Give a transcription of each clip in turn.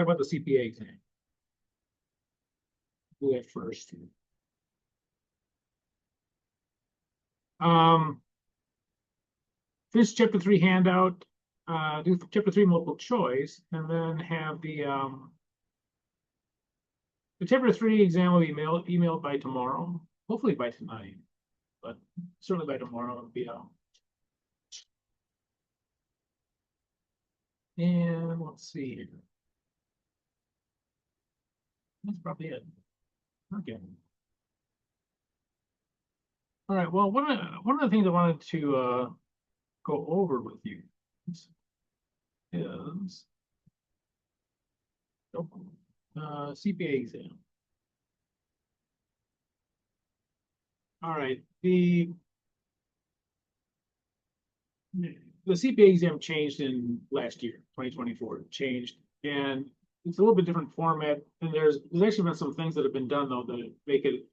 Talk about the CPA exam. Do that first. This chapter 3 handout, do chapter 3 multiple choice, and then have the chapter 3 exam will be emailed by tomorrow, hopefully by tonight, but certainly by tomorrow it'll be out. And let's see here. That's probably it. Okay. All right. Well, one of the things I wanted to go over with you is CPA exam. All right. The CPA exam changed in last year, 2024. It changed, and it's a little bit different format. And there's actually been some things that have been done though that make it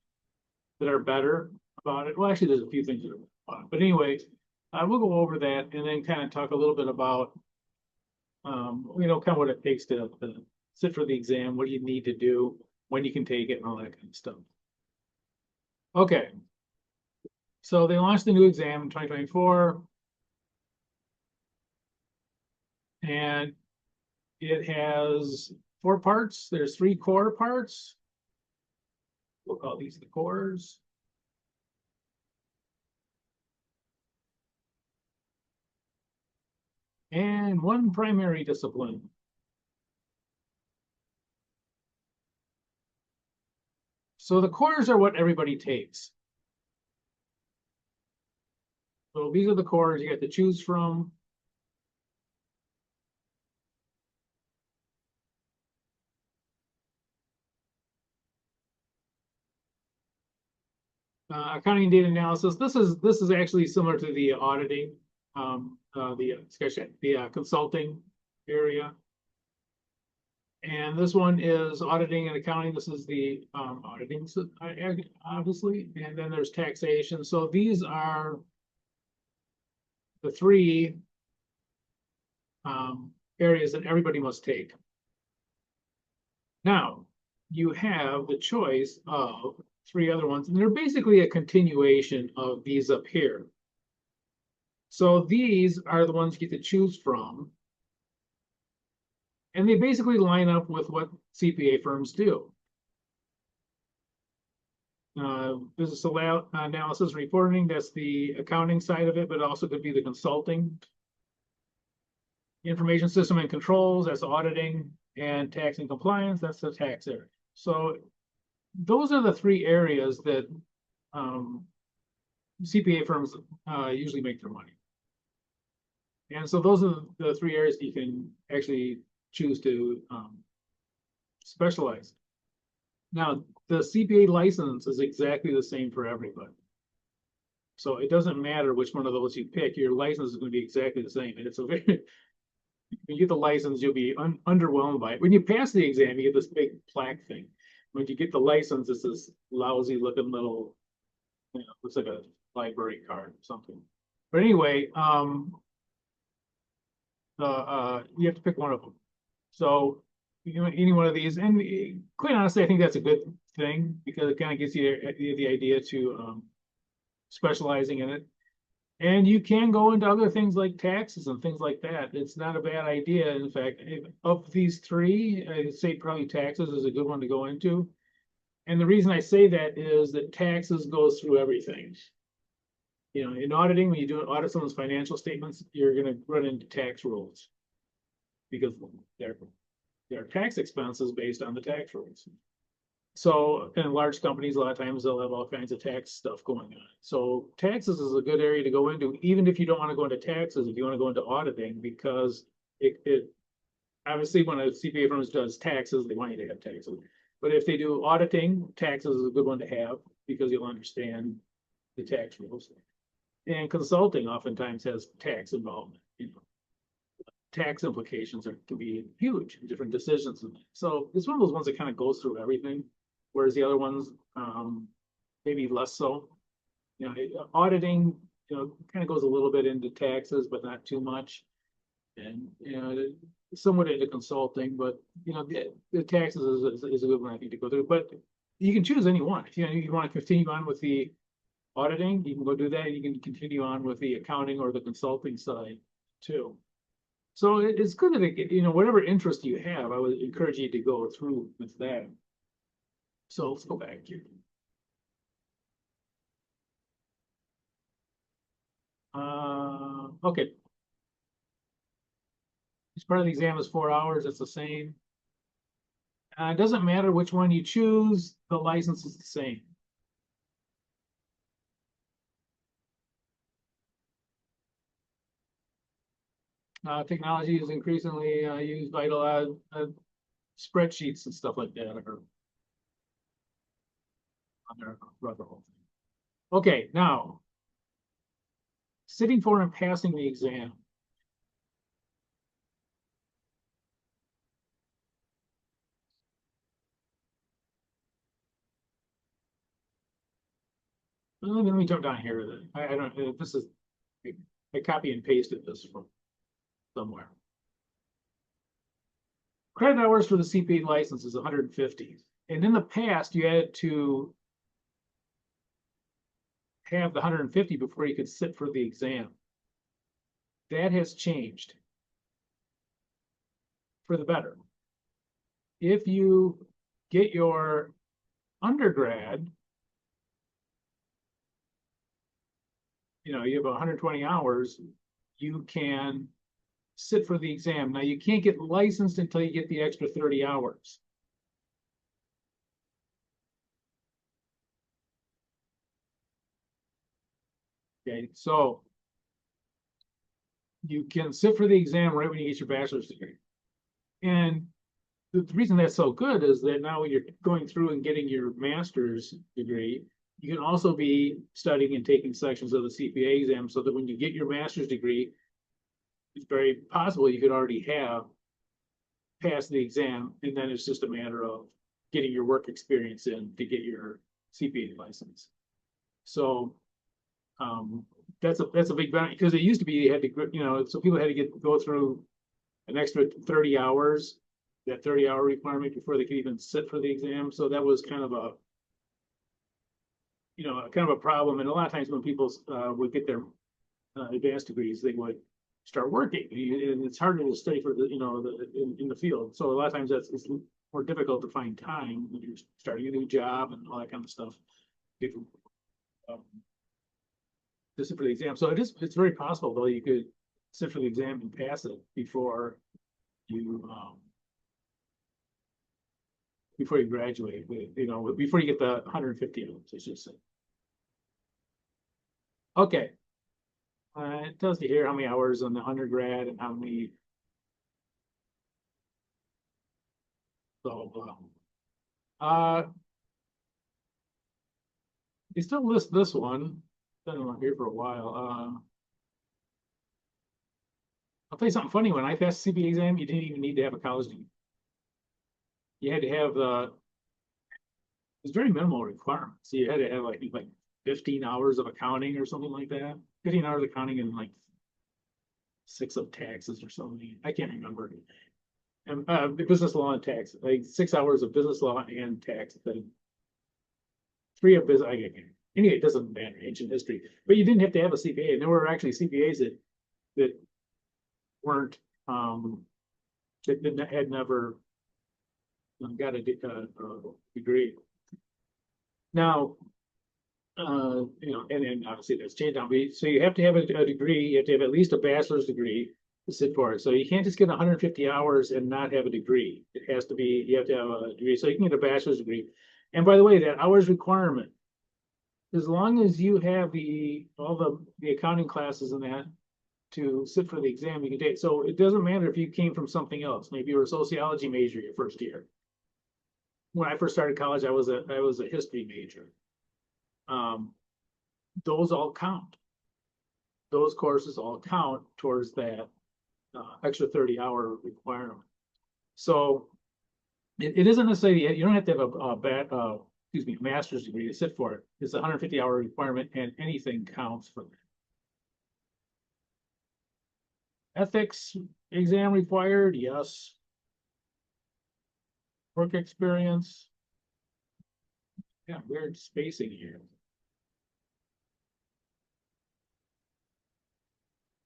that are better about it. Well, actually, there's a few things that are better. But anyway, we'll go over that and then kind of talk a little bit about, kind of what it takes to sit for the exam, what do you need to do, when you can take it, and all that kind of stuff. Okay. So they launched the new exam in 2024. And it has 4 parts. There's 3 core parts. We'll call these the cores. And 1 primary discipline. So the cores are what everybody takes. So these are the cores you have to choose from. Accounting and data analysis. This is actually similar to the auditing, the consulting area. And this one is auditing and accounting. This is the auditing, obviously. And then there's taxation. So these are the 3 areas that everybody must take. Now, you have the choice of 3 other ones, and they're basically a continuation of these up here. So these are the ones you get to choose from. And they basically line up with what CPA firms do. Business analysis and reporting, that's the accounting side of it, but it also could be the consulting. Information system and controls, that's auditing, and tax and compliance, that's the tax area. So those are the 3 areas that CPA firms usually make their money. And so those are the 3 areas you can actually choose to specialize. Now, the CPA license is exactly the same for everybody. So it doesn't matter which one of those you pick, your license is going to be exactly the same. And it's a very, when you get the license, you'll be underwhelmed by it. When you pass the exam, you get this big plaque thing. When you get the license, it's this lousy looking little, looks like a library card or something. But anyway, you have to pick one of them. So any one of these, and quite honestly, I think that's a good thing because it kind of gives you the idea to specializing in it. And you can go into other things like taxes and things like that. It's not a bad idea. In fact, of these 3, I'd say probably taxes is a good one to go into. And the reason I say that is that taxes goes through everything. In auditing, when you do audit someone's financial statements, you're going to run into tax rules because there are tax expenses based on the tax rules. So in large companies, a lot of times they'll have all kinds of tax stuff going on. So taxes is a good area to go into, even if you don't want to go into taxes, if you want to go into auditing, because it obviously when a CPA firm does taxes, they want you to have taxes. But if they do auditing, taxes is a good one to have because you'll understand the tax rules. And consulting oftentimes has tax involvement. Tax implications can be huge in different decisions. So it's one of those ones that kind of goes through everything, whereas the other ones maybe less so. Auditing, kind of goes a little bit into taxes, but not too much. and somewhat into consulting, but the taxes is a good one I think to go through. But you can choose any one. If you want to continue on with the auditing, you can go do that. You can continue on with the accounting or the consulting side too. So it's good that whatever interest you have, I would encourage you to go through with that. So let's go back here. Okay. Each part of the exam is 4 hours. It's the same. It doesn't matter which one you choose. The license is the same. Technology is increasingly used by a lot of spreadsheets and stuff like that are on their rubber whole thing. Okay, now sitting for and passing the exam. Let me jump down here. I don't. This is I copy and pasted this from somewhere. Credit hours for the CPA license is 150. And in the past, you had to have the 150 before you could sit for the exam. That has changed for the better. If you get your undergrad, you have 120 hours, you can sit for the exam. Now, you can't get licensed until you get the extra 30 hours. Okay, so you can sit for the exam right when you get your bachelor's degree. And the reason that's so good is that now when you're going through and getting your master's degree, you can also be studying and taking sections of the CPA exam so that when you get your master's degree, it's very possible you could already have passed the exam, and then it's just a matter of getting your work experience in to get your CPA license. So that's a big benefit, because it used to be you had to, so people had to go through an extra 30 hours, that 30-hour requirement before they could even sit for the exam. So that was kind of a problem. And a lot of times when people would get their advanced degrees, they would start working, and it's harder to study for the in the field. So a lot of times it's more difficult to find time when you're starting a new job and all that kind of stuff to sit for the exam. So it's very possible though you could sit for the exam and pass it before you graduate, before you get the 150 hours, I should say. Okay. It tells you here how many hours on the undergrad and how many blah blah blah. They still list this one. Been here for a while. I'll tell you something funny. When I passed the CPA exam, you didn't even need to have a college degree. You had to have it's very minimal requirements. You had to have like 15 hours of accounting or something like that. 15 hours of accounting and like 6 of taxes or something. I can't remember. And business law and tax, like 6 hours of business law and tax. Then 3 of business. Anyway, it doesn't matter, ancient history. But you didn't have to have a CPA. And there were actually CPAs that weren't that had never got a degree. Now, and then obviously that's changed now. So you have to have a degree. You have to have at least a bachelor's degree to sit for it. So you can't just get 150 hours and not have a degree. It has to be, you have to have a degree. So you can get a bachelor's degree. And by the way, that hours requirement, as long as you have all the accounting classes and that to sit for the exam, you can take. So it doesn't matter if you came from something else. Maybe you were a sociology major your first year. When I first started college, I was a history major. Those all count. Those courses all count towards that extra 30-hour requirement. So it isn't necessarily, you don't have to have a master's degree to sit for it. It's a 150-hour requirement, and anything counts for that. Ethics exam required, yes. Work experience. Yeah, weird spacing here.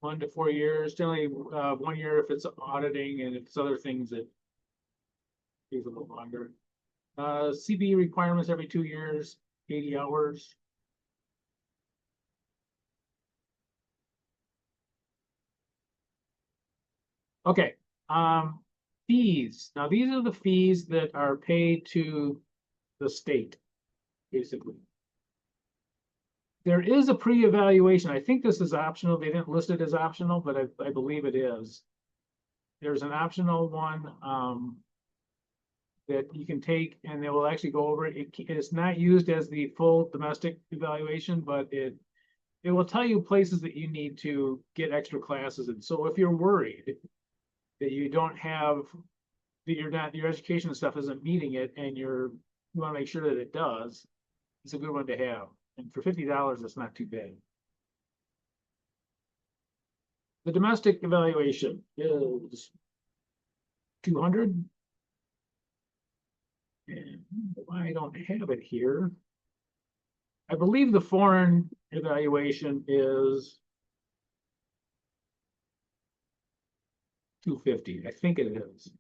1 to 4 years, generally 1 year if it's auditing, and if it's other things that takes a little longer. CBE requirements every 2 years, 80 hours. Okay, fees. Now these are the fees that are paid to the state, basically. There is a pre-evaluation. I think this is optional. They didn't list it as optional, but I believe it is. There's an optional one that you can take, and they will actually go over it. It's not used as the full domestic evaluation, but it will tell you places that you need to get extra classes. And so if you're worried that you don't have, that you're not, your education and stuff isn't meeting it, and you want to make sure that it does, it's a good one to have. And for $50, that's not too bad. The domestic evaluation is 200. And I don't have it here. I believe the foreign evaluation is 250. I think it is.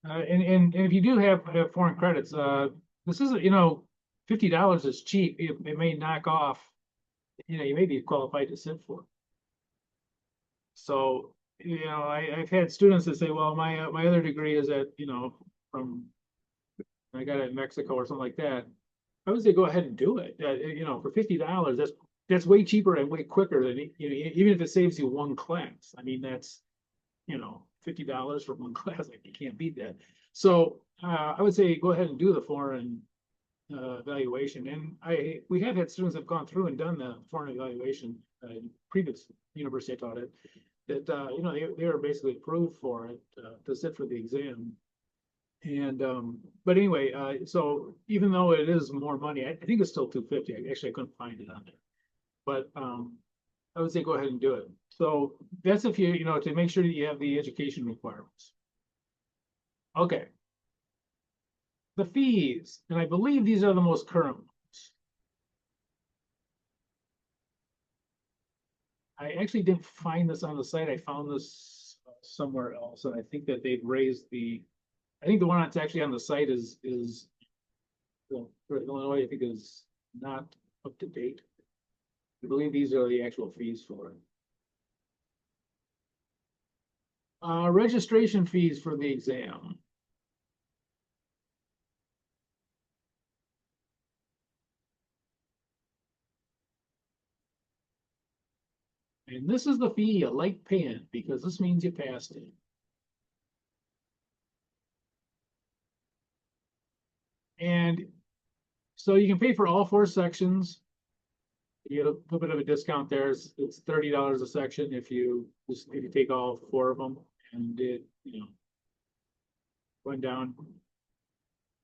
And if you do have foreign credits, this isn't, $50 is cheap. It may knock off, you may be qualified to sit for it. So, I've had students that say, well, my other degree is at, from, I got it in Mexico or something like that. I would say go ahead and do it. For $50, that's way cheaper and way quicker than, even if it saves you one class. I mean, that's, $50 for one class. Like, you can't beat that. So I would say go ahead and do the foreign evaluation. And we have had students that have gone through and done the foreign evaluation in previous university I taught at, that they were basically approved for it to sit for the exam. And but anyway, so even though it is more money, I think it's still 250. Actually, I couldn't find it on there, but I would say go ahead and do it. So that's if you to make sure that you have the education requirements. Okay. The fees, and I believe these are the most current ones. I actually didn't find this on the site. I found this somewhere else, and I think that they've raised I think the one that's actually on the site is for Illinois, I think is not up to date. I believe these are the actual fees for it. Registration fees for the exam. And this is the fee you like paying, because this means you passed it. And so you can pay for all 4 sections. You get a little bit of a discount there. It's $30 a section if you take all 4 of them, and it went down.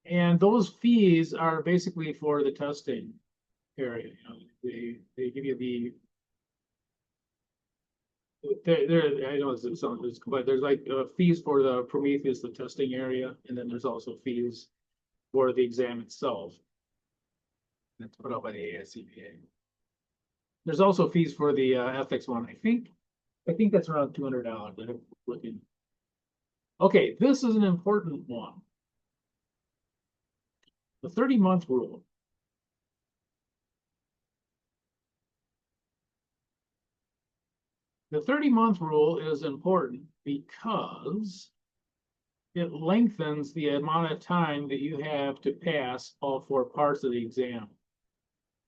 And those fees are basically for the testing area. They give you I know it's but there's like fees for the Prometheus, the testing area, and then there's also fees for the exam itself. That's put out by the ACCT330. There's also fees for the ethics one. I think that's around $200. I'm looking. Okay, this is an important one. The 30-month rule. The 30-month rule is important because it lengthens the amount of time that you have to pass all 4 parts of the exam.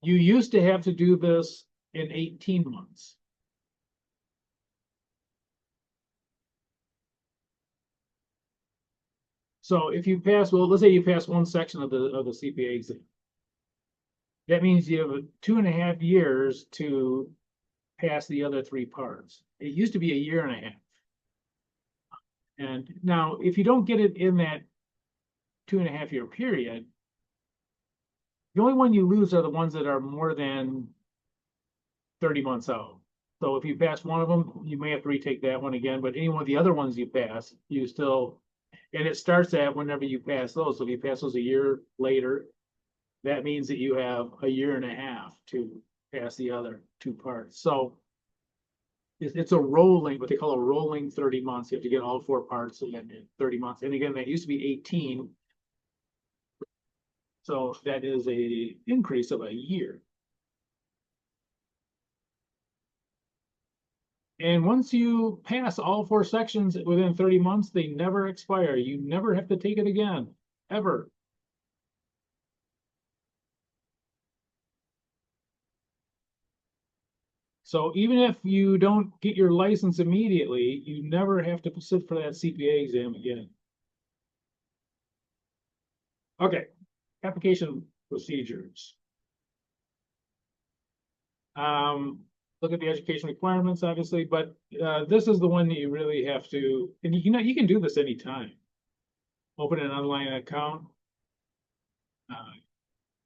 You used to have to do this in 18 months. So if you pass, well, let's say you pass one section of the CPA exam. That means you have 2.5 years to pass the other 3 parts. It used to be a year and a half. And now, if you don't get it in that 2.5 year period, the only one you lose are the ones that are more than 30 months out. So if you pass one of them, you may have to retake that one again, but any one of the other ones you pass, you still, and it starts at whenever you pass those. So if you pass those a year later, that means that you have a year and a half to pass the other two parts. So it's a rolling, what they call a rolling 30 months. You have to get all four parts in 30 months. And again, that used to be 18. So that is a increase of a year. And once you pass all four sections within 30 months, they never expire. You never have to take it again, ever. So even if you don't get your license immediately, you never have to sit for that CPA exam again. Okay, application procedures. Look at the education requirements, obviously, but this is the one that you really have to, and you can do this anytime. Open an online account,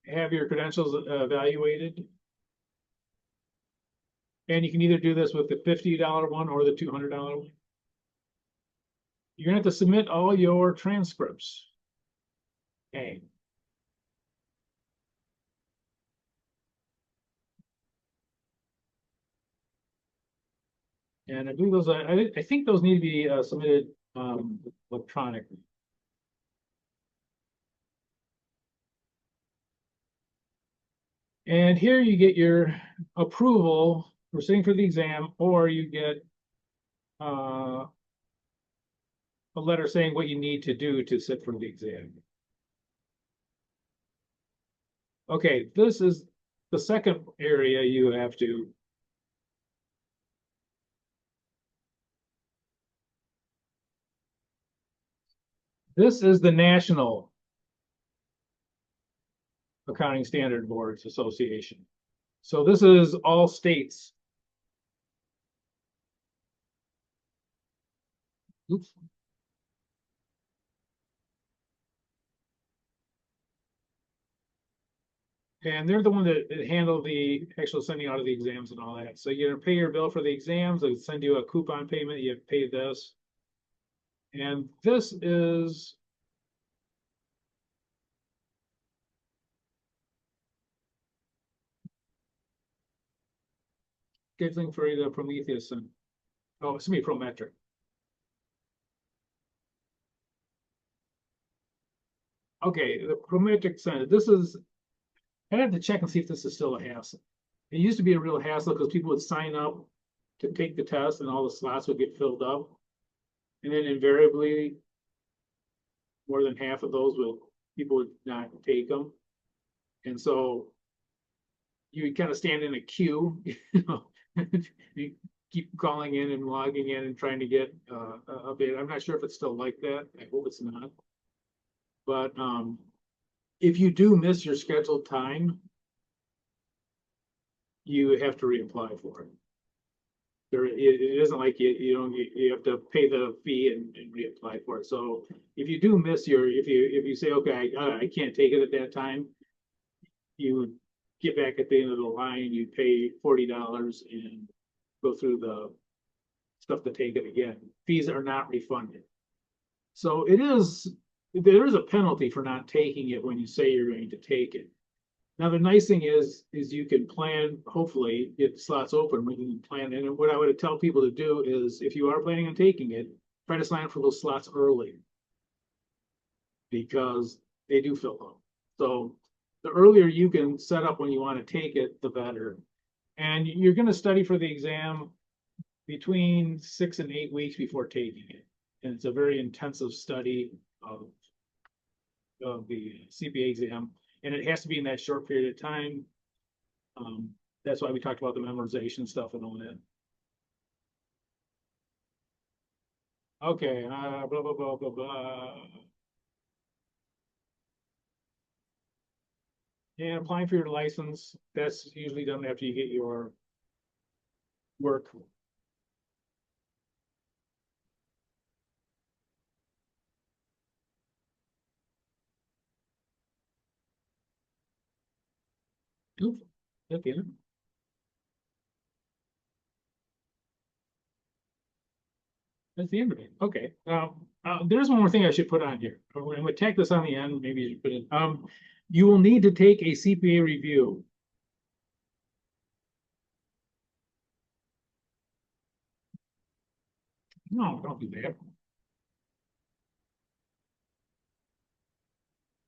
have your credentials evaluated, and you can either do this with the $50 one or the $200 one. You're gonna have to submit all your transcripts. Okay. And I believe those, I think those need to be submitted electronically. And here you get your approval for sitting for the exam, or you get a letter saying what you need to do to sit for the exam. Okay, this is the second area you have to. This is the National Accounting Standard Boards Association. So this is all states. Oops. And they're the one that handle the actual sending out of the exams and all that. So you're gonna pay your bill for the exams, they send you a coupon payment, you have to pay this. And this is scheduling for the Prometheus and, oh, it's me, Prometric. Okay, the Prometric Center, this is, I have to check and see if this is still a hassle. It used to be a real hassle because people would sign up to take the test and all the slots would get filled up. And then invariably, more than half of those people would not take them. And so you would kind of stand in a queue, you know, you keep calling in and logging in and trying to get a bit. I'm not sure if it's still like that. I hope it's not. But if you do miss your scheduled time, you have to reapply for it. It isn't like you have to pay the fee and reapply for it. So if you do miss if you say, okay, I can't take it at that time, you get back at the end of the line, you pay $40 and go through the stuff to take it again. Fees are not refunded. So there is a penalty for not taking it when you say you're going to take it. Now, the nice thing is you can plan, hopefully, get slots open when you can plan. And what I would tell people to do is, if you are planning on taking it, try to sign up for those slots early because they do fill up. So the earlier you can set up when you want to take it, the better. And you're going to study for the exam between 6 and 8 weeks before taking it. And it's a very intensive study of the CPA exam. And it has to be in that short period of time. That's why we talked about the memorization stuff and all that. Okay, blah, blah, blah, blah, blah. And applying for your license, that's usually done after you get your work. Oof. Okay. That's the end of it. Okay. There's one more thing I should put on here. I'm going to tack this on the end. Maybe you should put it. You will need to take a CPA review. No, don't do that.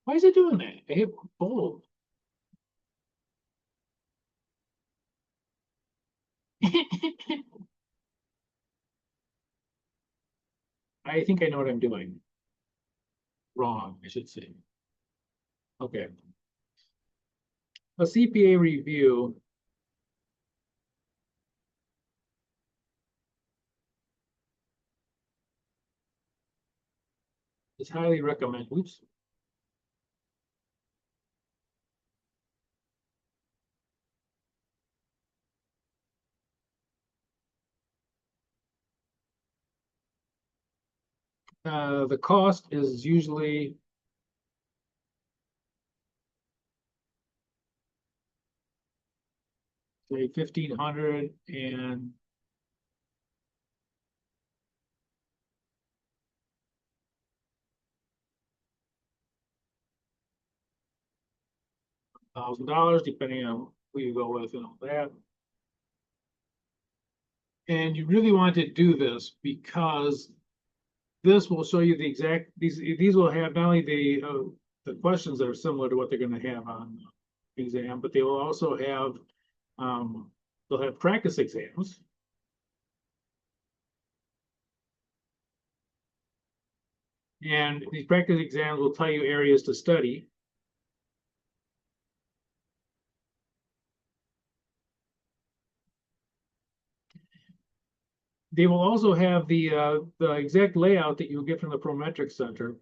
Why is it doing that? I hit bold. I think I know what I'm doing. Wrong, I should say. Okay. A CPA review is highly recommended. Oops. The cost is usually say 1,500 and $1,000, depending on who you go with and all that. And you really want to do this because this will show you the exact, these will have not only the questions that are similar to what they're going to have on the exam, but they will also have, they'll have practice exams. And these practice exams will tell you areas to study. They will also have the exact layout that you'll get from the Prometric Center.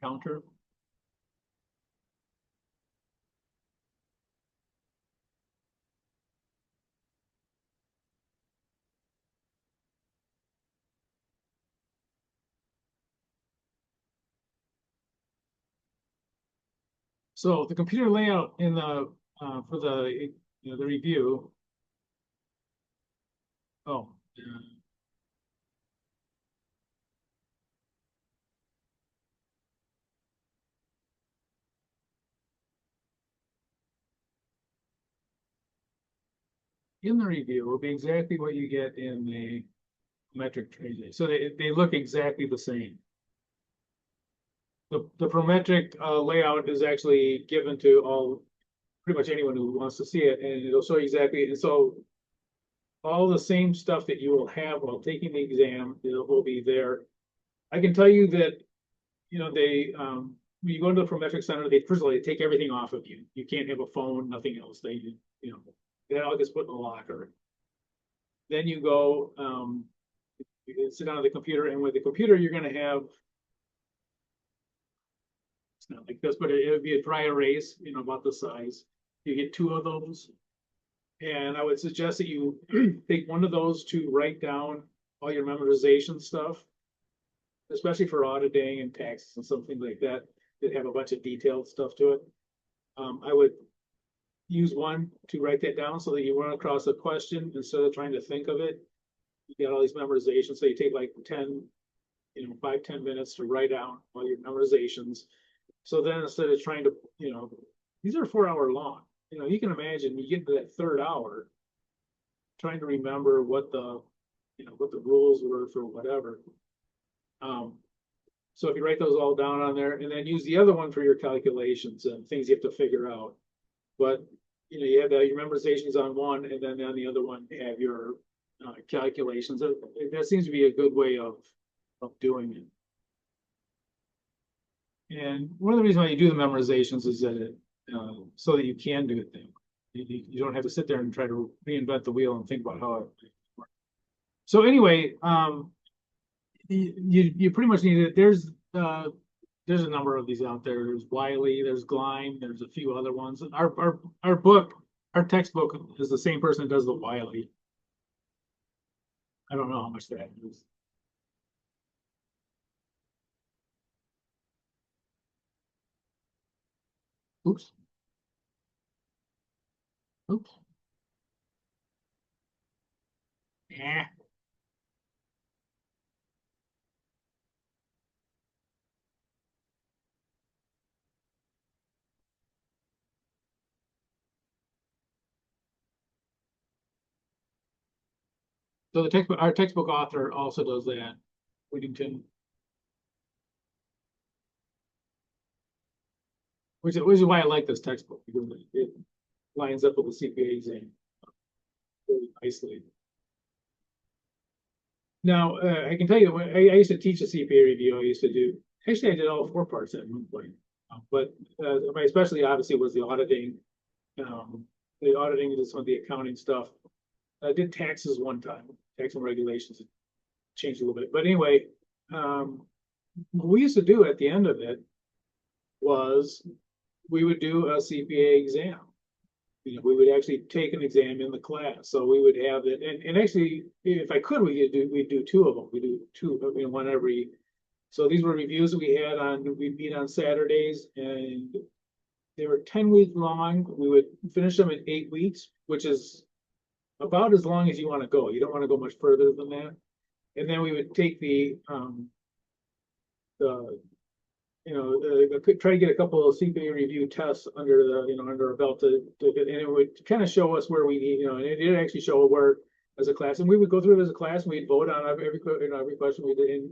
Counter. So the computer layout in the for the the review. Oh, in the review will be exactly what you get in the metric trade. So they look exactly the same. The Prometric layout is actually given to all pretty much anyone who wants to see it, and it'll show you exactly. And so all the same stuff that you will have while taking the exam will be there. I can tell you that they when you go to the Prometric Center, they first of all they take everything off of you. You can't have a phone, nothing else. They that all gets put in the locker. Then you go you sit down at the computer, and with the computer you're going to have, it's not like this, but it would be a dry erase, about the size. You get two of those. And I would suggest that you take one of those to write down all your memorization stuff, especially for auditing and taxes and something like that, that have a bunch of detailed stuff to it. I would use one to write that down so that you run across a question instead of trying to think of it. You get all these memorizations, so you take like 10, 5-10 minutes to write down all your memorizations. So then instead of trying to, these are 4 hour long. You can imagine you get to that third hour trying to remember what the rules were for whatever. So if you write those all down on there and then use the other one for your calculations and things you have to figure out. But you have your memorizations on one, and then on the other one you have your calculations. That seems to be a good way of doing it. And one of the reasons why you do the memorizations is that so that you can do things. You don't have to sit there and try to reinvent the wheel and think about how it works. So anyway, you pretty much need it. There's a number of these out there. There's Wiley, there's Gleim, there's a few other ones. Our book, our textbook is the same person that does the Wiley. I don't know how much that is. Oops. Oops. Yeah. So the textbook, our textbook author also does that. Whittington, which is why I like this textbook because it lines up with the CPA exam really nicely. Now, I can tell you, I used to teach a CPA review. I used to do, actually, I did all four parts at one point. But my specialty obviously was the auditing. Um, the auditing is some of the accounting stuff. I did taxes one time, tax and regulations changed a little bit. But anyway, what we used to do at the end of it was we would do a CPA exam. We would actually take an exam in the class. So we would have it, and actually, if I could, we'd do two of them. We do two, one every. So these were reviews that we had on. We'd meet on Saturdays, and they were 10 weeks long. We would finish them in 8 weeks, which is about as long as you want to go. You don't want to go much further than that. And then we would take the try to get a couple of CPA review tests under under our belt and it would kind of show us where we need, and it did actually show where as a class, and we would go through it as a class and we'd vote on every question we did, and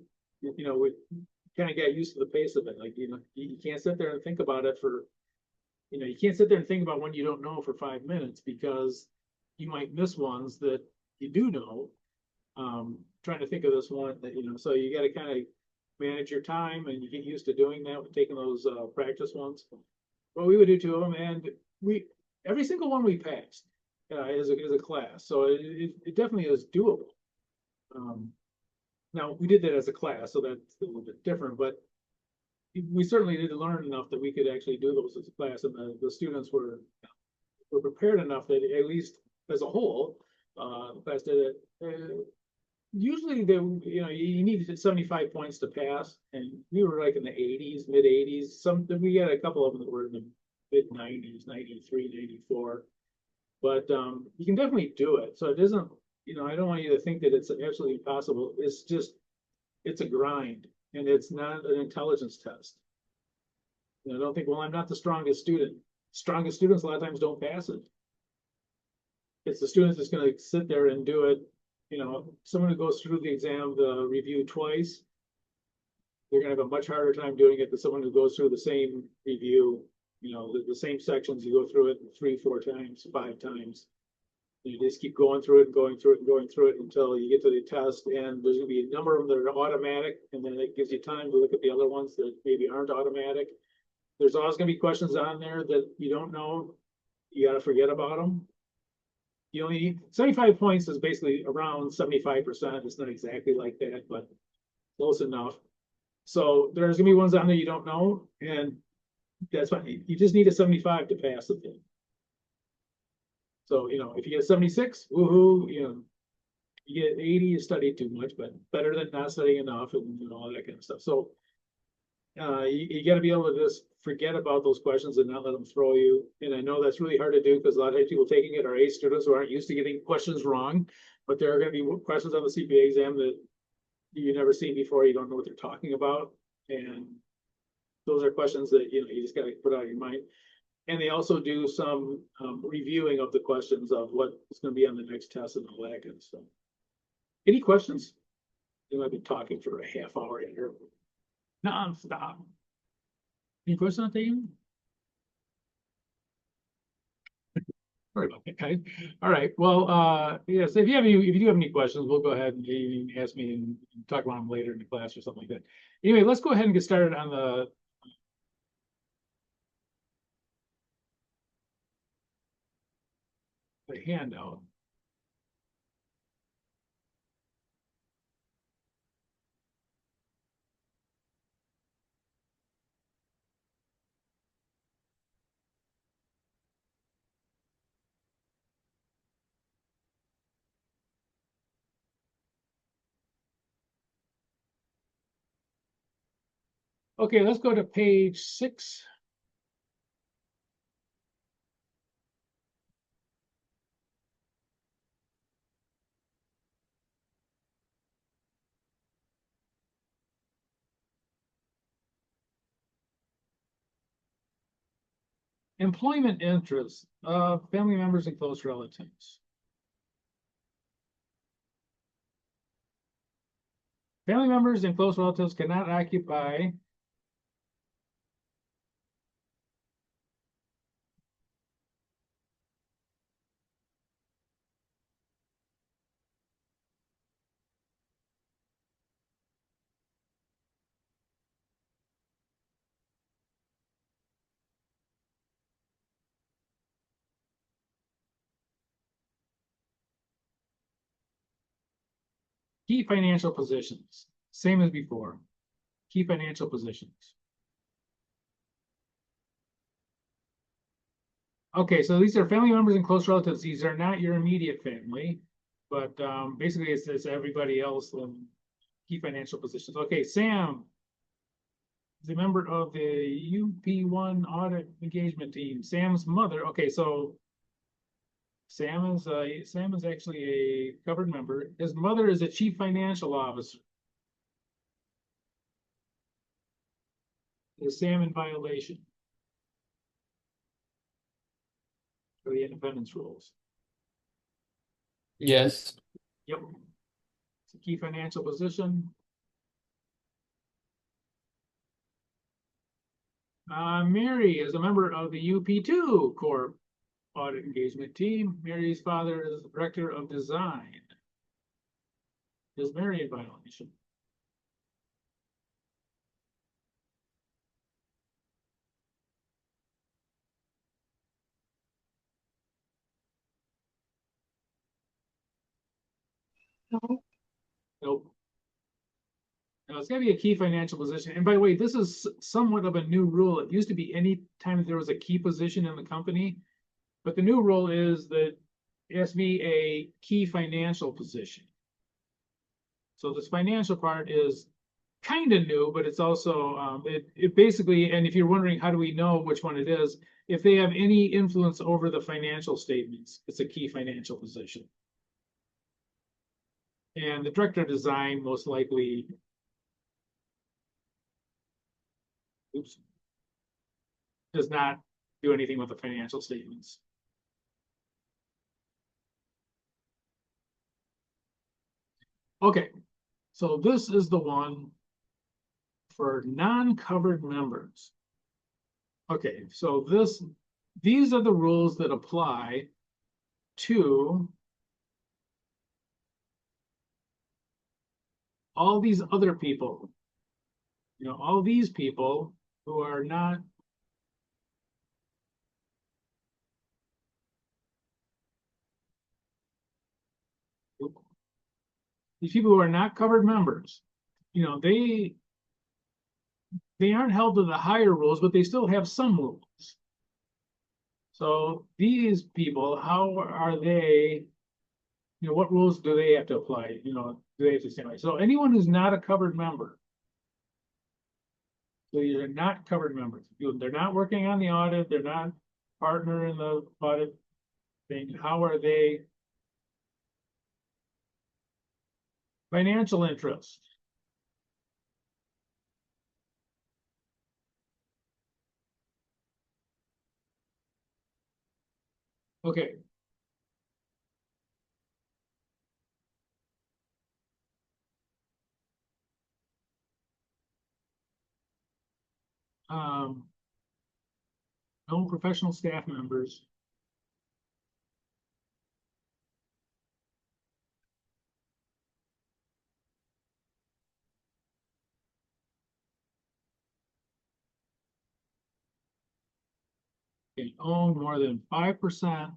we kind of get used to the pace of it. Like, you can't sit there and think about it for, you can't sit there and think about one you don't know for 5 minutes because you might miss ones that you do know. Trying to think of this one that, so you got to kind of manage your time and you get used to doing that with taking those practice ones. Well, we would do two of them, and every single one we passed as a class. So it definitely is doable. Now we did that as a class, so that's a little bit different, but we certainly did learn enough that we could actually do those as a class, and the students were prepared enough that at least as a whole, the class did it. Usually you needed 75 points to pass, and we were like in the 80s, mid 80s. We had a couple of them that were in the mid 90s, 93, 94. But you can definitely do it. So it isn't, I don't want you to think that it's absolutely impossible. It's a grind, and it's not an intelligence test. Don't think, well, I'm not the strongest student. Strongest students a lot of times don't pass it. It's the student that's going to sit there and do it. Someone who goes through the exam, the review twice, they're going to have a much harder time doing it than someone who goes through the same review, the same sections. You go through it 3, 4 times, 5 times. You just keep going through it and going through it and going through it until you get to the test. And there's going to be a number of them that are automatic, and then it gives you time to look at the other ones that maybe aren't automatic. There's always going to be questions on there that you don't know. You got to forget about them. You only need 75 points is basically around 75%. It's not exactly like that, but close enough. So there's gonna be ones on there you don't know, and that's fine. You just need a 75 to pass the thing. So if you get a 76, woohoo! You get 80, you study too much, but better than not studying enough, and all that kind of stuff. So you got to be able to just forget about those questions and not let them throw you. And I know that's really hard to do because a lot of people taking it are A students who aren't used to getting questions wrong, but there are going to be questions on the CPA exam that you've never seen before. You don't know what they're talking about, and those are questions that you just got to put out of your mind. And they also do some reviewing of the questions of what is going to be on the next test and all that kind of stuff. Any questions? You might be talking for a half hour here. Non-stop. Any questions on taking? Sorry about that, guys. All right. Well, yes, if you do have any questions, we'll go ahead and you can ask me and talk about them later in the class or something like that. Anyway, let's go ahead and get started on the handout. Okay, let's go to page 6. Employment interests of family members and close relatives. Family members and close relatives cannot occupy key financial positions. Same as before. Key financial positions. Okay, so these are family members and close relatives. These are not your immediate family, but basically it's everybody else in key financial positions. Okay, Sam is a member of the UP1 audit engagement team. Sam's mother. Okay, so Sam is actually a covered member. His mother is a chief financial officer. Is Sam in violation of the independence rules? Yes. Yep. It's a key financial position. Mary is a member of the UP2 Corp audit engagement team. Mary's father is the director of design. Is Mary in violation? No. Nope. Now it's got to be a key financial position. And by the way, this is somewhat of a new rule. It used to be any time there was a key position in the company, but the new rule is that it has to be a key financial position. So this financial part is kind of new, but it's also it basically, and if you're wondering how do we know which one it is, if they have any influence over the financial statements, it's a key financial position. And the director of design most likely, oops, does not do anything with the financial statements. Okay, so this is the one for non-covered members. Okay, so these are the rules that apply to all these other people. You know, all these people who are not these people who are not covered members, you know, they aren't held to the higher rules, but they still have some rules. So these people, how are they, you know, what rules do they have to apply? You know, do they have to stand by? So anyone who's not a covered member, so these are not covered members. They're not working on the audit, they're not partner in the audit thing. How are they? Financial interest. Okay. No professional staff members. Can own more than 5%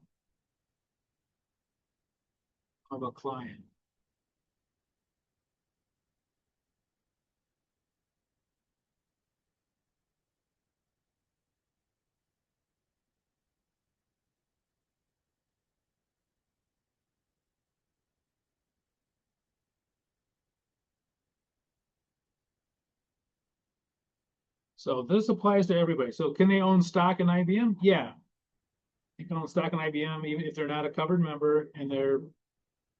of a client. So this applies to everybody. So can they own stock in IBM? Yeah. They can own stock in IBM even if they're not a covered member and their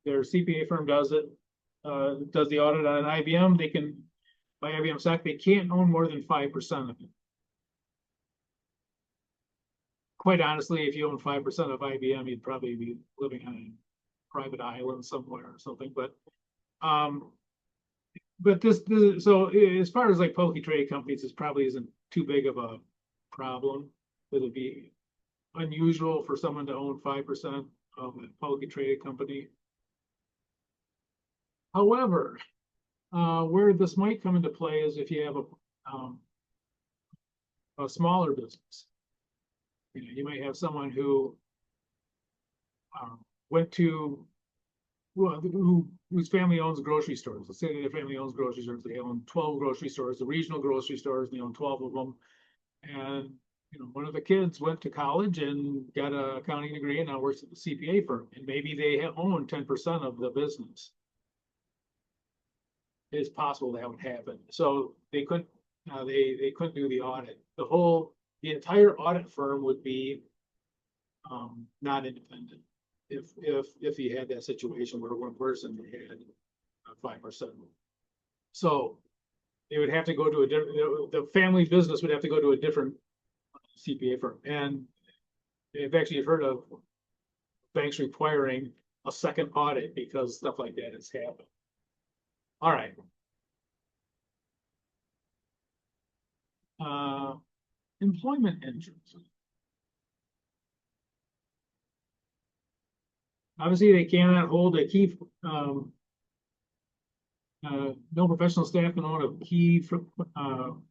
CPA firm does it, does the audit on IBM, they can buy IBM stock. They can't own more than 5% of it. Quite honestly, if you own 5% of IBM, you'd probably be living on a private island somewhere or something. But this so as far as like publicly traded companies, this probably isn't too big of a problem. It'd be unusual for someone to own 5% of a publicly traded company. However, where this might come into play is if you have a smaller business. You might have someone who went to whose family owns grocery stores. Let's say their family owns grocery stores. They own 12 grocery stores, the regional grocery stores, and they own 12 of them. And one of the kids went to college and got an accounting degree and now works at the CPA firm. And maybe they own 10% of the business. It's possible that would happen. So they couldn't do the audit. The entire audit firm would be not independent if you had that situation where one person had 5%. So they would have to go to a different, the family business would have to go to a different CPA firm. And I've actually heard of banks requiring a second audit because stuff like that has happened. All right. Employment insurance. Obviously, they cannot hold a key. No professional staff can hold a key financial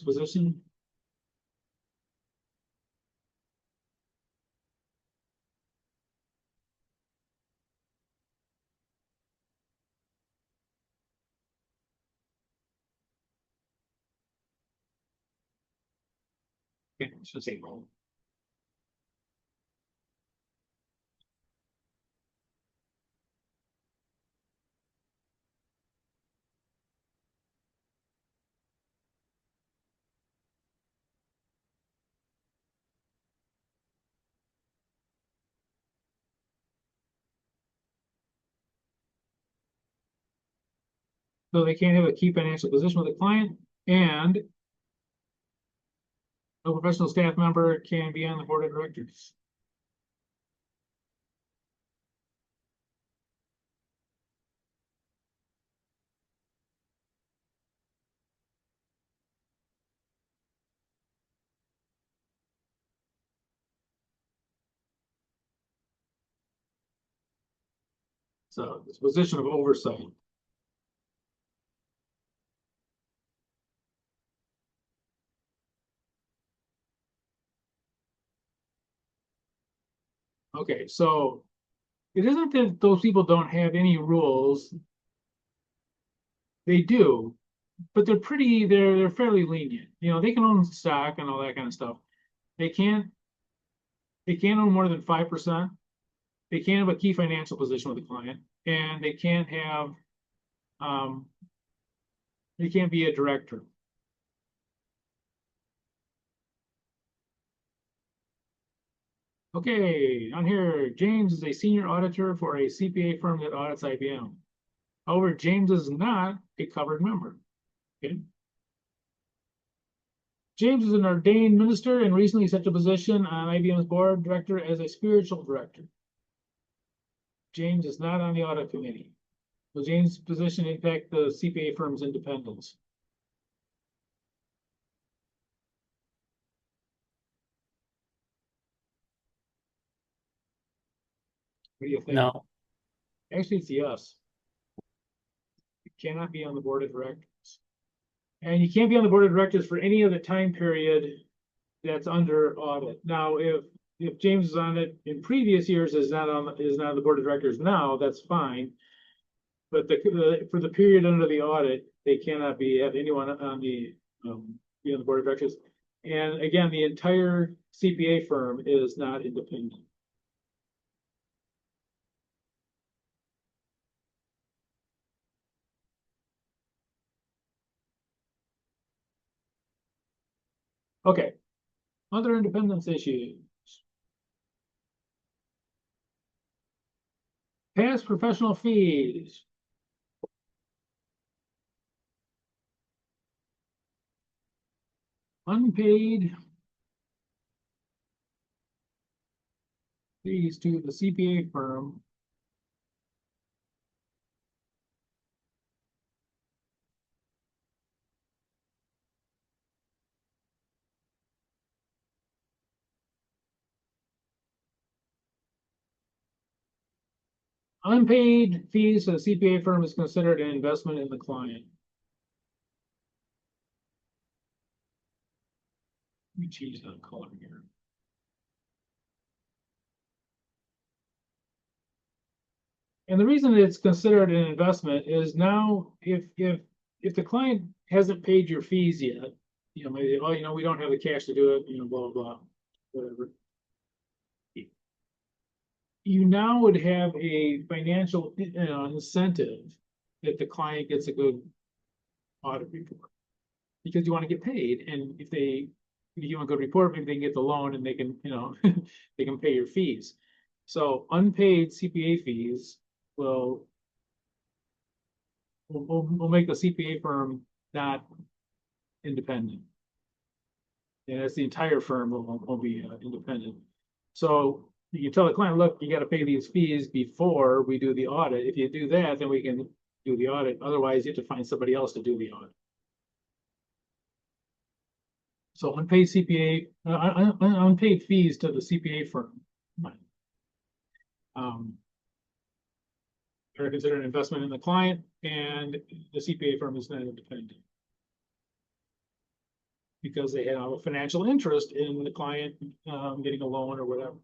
position. Okay, so say hold. So they can't have a key financial position with a client, and no professional staff member can be on the board of directors. So it's a position of oversight. Okay, so it isn't that those people don't have any rules. They do, but they're fairly lenient. They can own stock and all that kind of stuff. They can't own more than 5%. They can't have a key financial position with a client, and they can't be a director. Okay, on here, James is a senior auditor for a CPA firm that audits IBM. However, James is not a covered member. Okay. James is an ordained minister and recently set a position on IBM's board of director as a spiritual director. James is not on the audit committee. Will James' position impact the CPA firm's independence? What do you think? No. Actually, it's yes. You cannot be on the board of directors. And you can't be on the board of directors for any other time period that's under audit. Now, if James is on it in previous years, is not on the board of directors now, that's fine. But for the period under the audit, they cannot have anyone on be on the board of directors. And again, the entire CPA firm is not independent. Okay, other independence issues. Past professional fees. Unpaid fees to the CPA firm. Unpaid fees to the CPA firm is considered an investment in the client. Let me change the color here. And the reason it's considered an investment is now if the client hasn't paid your fees yet, maybe, oh, we don't have the cash to do it, blah, blah, blah, whatever. You now would have a financial incentive that the client gets a good audit report because you want to get paid. And if you want a good report, maybe they can get the loan and they can, they can pay your fees. So unpaid CPA fees will make the CPA firm not independent. And that's the entire firm will be independent. So you can tell the client, look, you got to pay these fees before we do the audit. If you do that, then we can do the audit. Otherwise, you have to find somebody else to do the audit. So unpaid CPA, unpaid fees to the CPA firm are considered an investment in the client, and the CPA firm is not independent because they have a financial interest in the client getting a loan or whatever.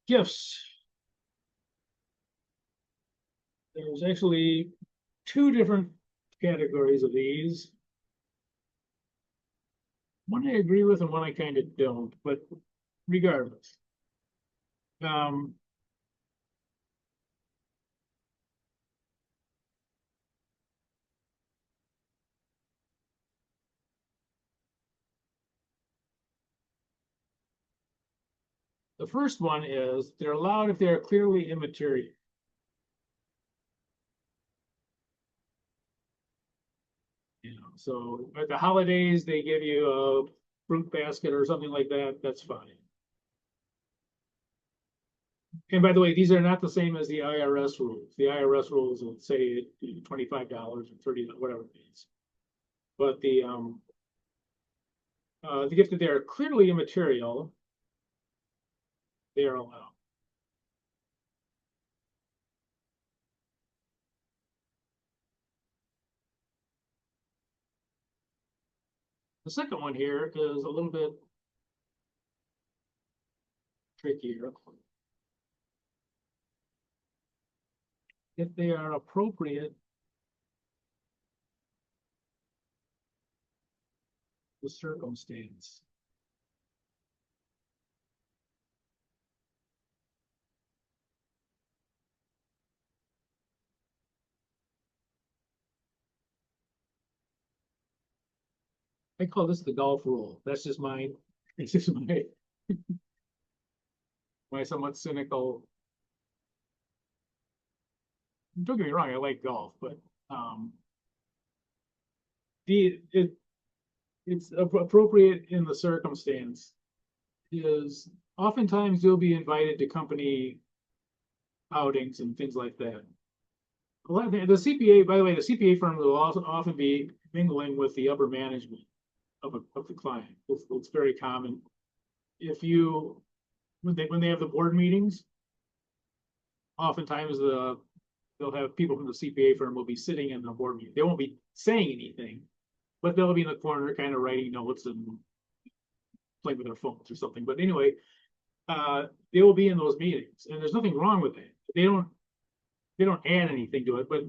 Gifts. There's actually two different categories of these. One I agree with and one I kind of don't, but regardless. The first one is they're allowed if they're clearly immaterial. So at the holidays, they give you a fruit basket or something like that, that's fine. And by the way, these are not the same as the IRS rules. The IRS rules will say $25 or $30, whatever it is. But the gift that they are clearly immaterial, they are allowed. The second one here is a little bit trickier. If they are appropriate, the circumstance. I call this the golf rule. That's just mine. It's just my somewhat cynical. Don't get me wrong, I like golf, but it's appropriate in the circumstance. Is oftentimes you'll be invited to company outings and things like that. The CPA, by the way, the CPA firm will also often be mingling with the upper management of the client. It's very common. If you when they have the board meetings, oftentimes they'll have people from the CPA firm will be sitting in the board meeting. They won't be saying anything, but they'll be in the corner kind of writing notes and playing with their phones or something. But anyway, they will be in those meetings, and there's nothing wrong with that. They don't add anything to it, but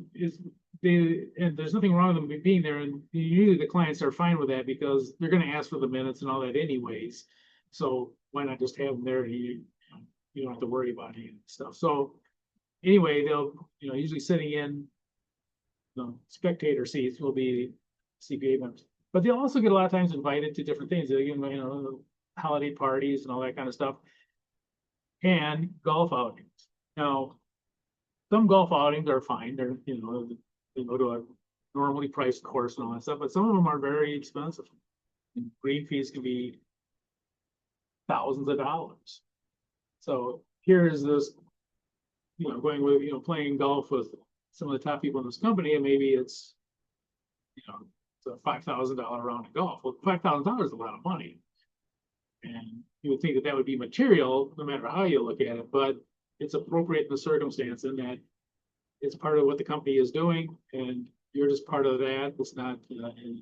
and there's nothing wrong with them being there. And usually the clients are fine with that because they're going to ask for the minutes and all that anyways. So why not just have them there? And you don't have to worry about any stuff. So anyway, they'll usually sitting in the spectator seats will be CPA members. but they'll also get a lot of times invited to different things, holiday parties and all that kind of stuff, and golf outings. Now, some golf outings are fine. They go to a normally priced course and all that stuff, but some of them are very expensive. And green fees can be thousands of dollars. So here is this, going with, playing golf with some of the top people in this company, and maybe it's, it's a $5,000 round of golf. Well, $5,000 is a lot of money. And you would think that that would be material, no matter how you look at it, but it's appropriate in the circumstance in that it's part of what the company is doing, and you're just part of that. It's not, and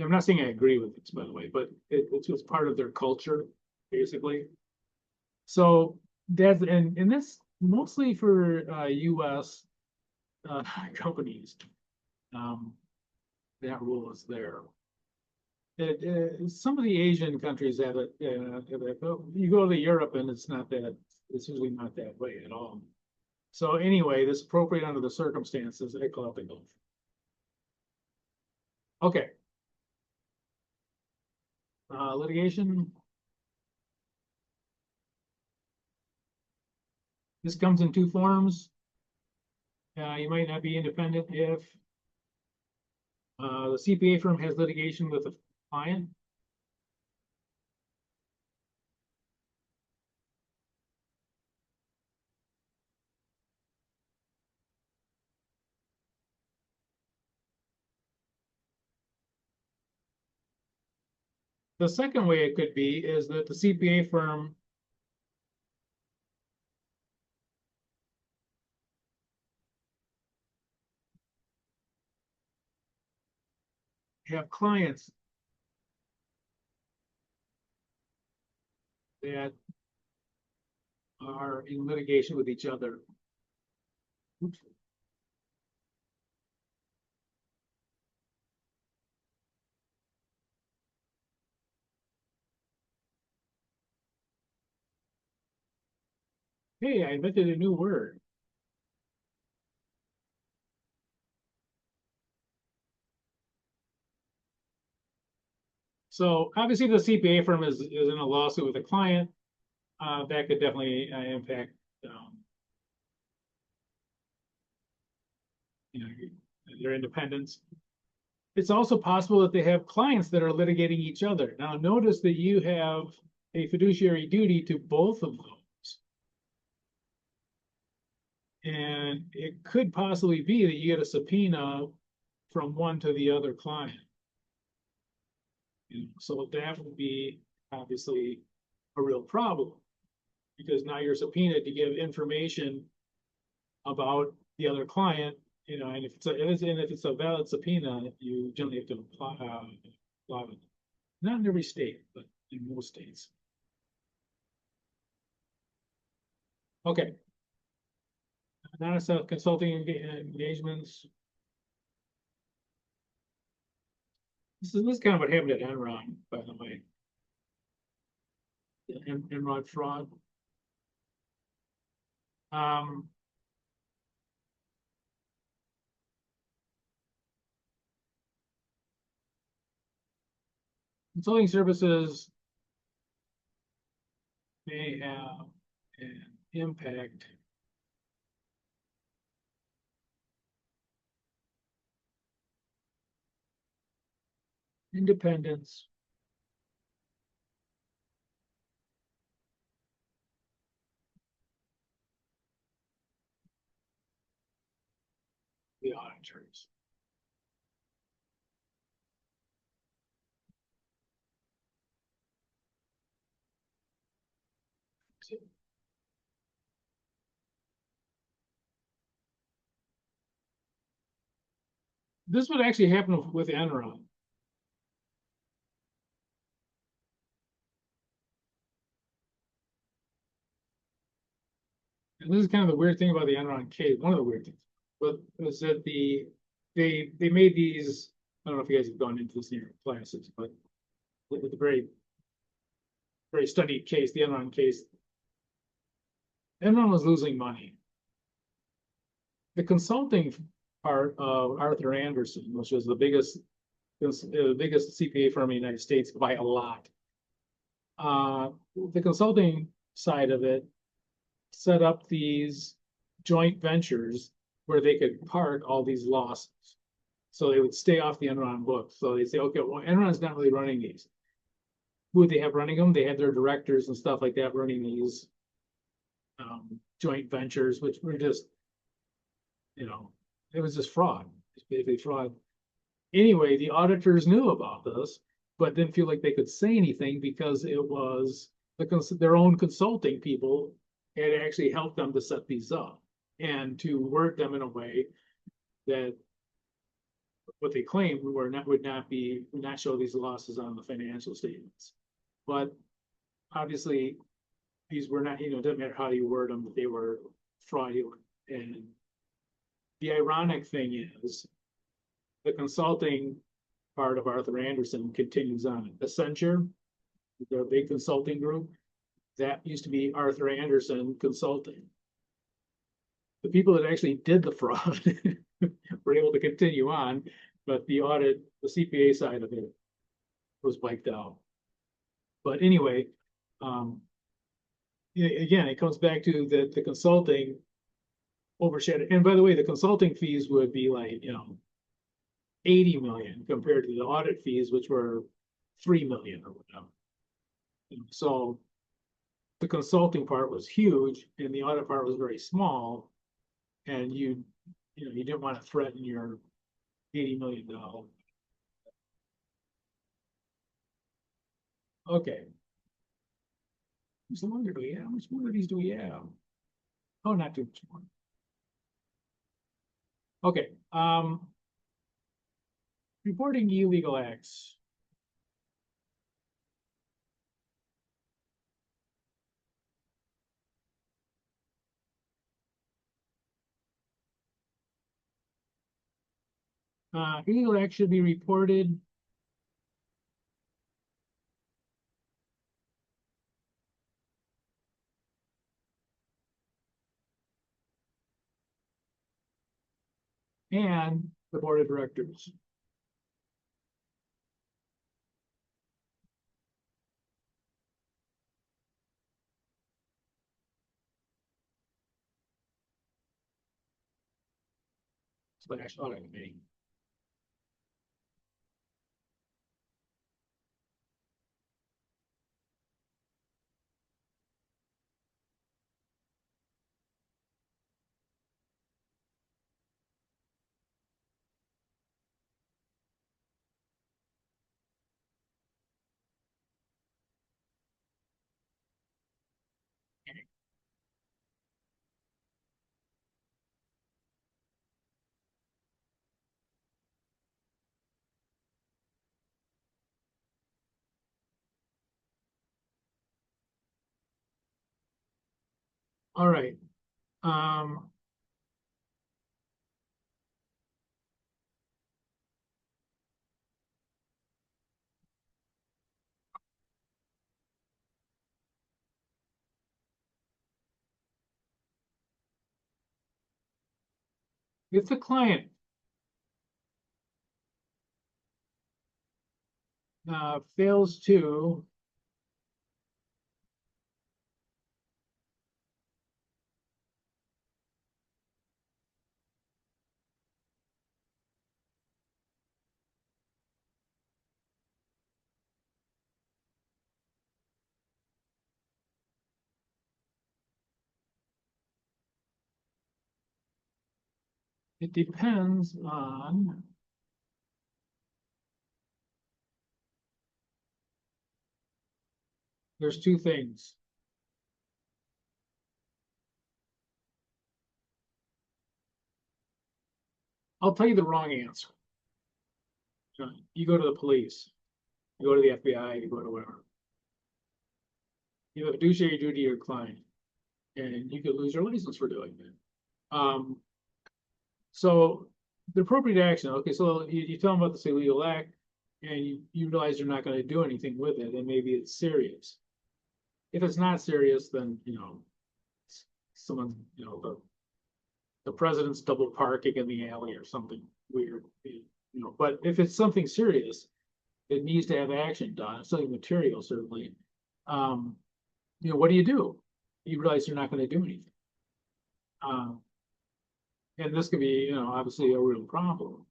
I'm not saying I agree with this, by the way, but it's just part of their culture, basically. So that's, and that's mostly for US companies. That rule is there. Some of the Asian countries have it. You go to Europe and it's not that. It's usually not that way at all. So anyway, this is appropriate under the circumstances. I call it the golf. Okay. Litigation. This comes in two forms. You might not be independent if the CPA firm has litigation with a client. The second way it could be is that the CPA firm have clients that are in litigation with each other. Oops. Hey, I invented a new word. So obviously the CPA firm is in a lawsuit with a client. That could definitely impact their independence. It's also possible that they have clients that are litigating each other. Now notice that you have a fiduciary duty to both of those. And it could possibly be that you get a subpoena from one to the other client. So that would be obviously a real problem, because now you're subpoenaed to give information about the other client, and if it's a valid subpoena, you generally have to apply it. Not in every state, but in most states. Okay. Non consulting engagements. This is kind of what happened at Enron, by the way. Enron fraud. Consulting services may have an impact independence the auditors. This would actually happen with Enron. And this is kind of the weird thing about the Enron case. One of the weird things, but was that they made these. I don't know if you guys have gone into this in your classes, but with a very studied case, the Enron case, Enron was losing money. The consulting part of Arthur Andersen, which was the biggest CPA firm in the United States by a lot. The consulting side of it set up these joint ventures where they could park all these losses. So they would stay off the Enron books. So they say, okay, well, Enron's not really running these. Who would they have running them? They had their directors and stuff like that running these joint ventures, which were just, it was just fraud. It's basically fraud. Anyway, the auditors knew about this, but didn't feel like they could say anything because it was their own consulting people had actually helped them to set these up and to word them in a way that what they claimed would not show these losses on the financial statements. But obviously, these were not, it doesn't matter how you word them, but they were fraudulent. And the ironic thing is, the consulting part of Arthur Andersen continues on. Accenture, the big consulting group, that used to be Arthur Andersen Consulting. The people that actually did the fraud were able to continue on, but the audit, the CPA side of it was wiped out. But anyway, again, it comes back to the consulting overshadowed. And by the way, the consulting fees would be like, 80 million compared to the audit fees, which were 3 million or whatever. So the consulting part was huge and the audit part was very small. And you didn't want to threaten your $80 million. Okay. So longer do we have? How much more of these do we have? Oh, not too much more. Okay. Reporting illegal acts. Illegal acts should be reported and the board of directors. / audit committee. All right. If the client fails to it depends on there's two things. I'll tell you the wrong answer. You go to the police, you go to the FBI, you go to whatever. You have a fiduciary duty to your client, and you could lose your license for doing that. So the appropriate action, okay, so you tell them about this illegal act, and you realize you're not going to do anything with it, and maybe it's serious. If it's not serious, then someone the president's double parking in the alley or something weird, but if it's something serious, it needs to have action done, something material, certainly. Um, what do? You realize you're not going to do anything. And this could be, obviously a real problem.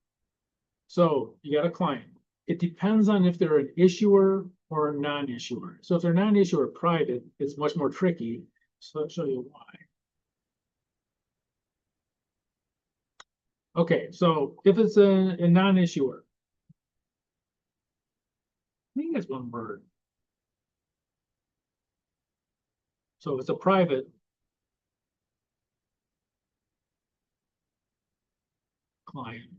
So you got a client. It depends on if they're an issuer or a non-issuer. So if they're non-issuer private, it's much more tricky. So I'll show you why. Okay, so if it's a non-issuer, I think that's one word. So if it's a private client,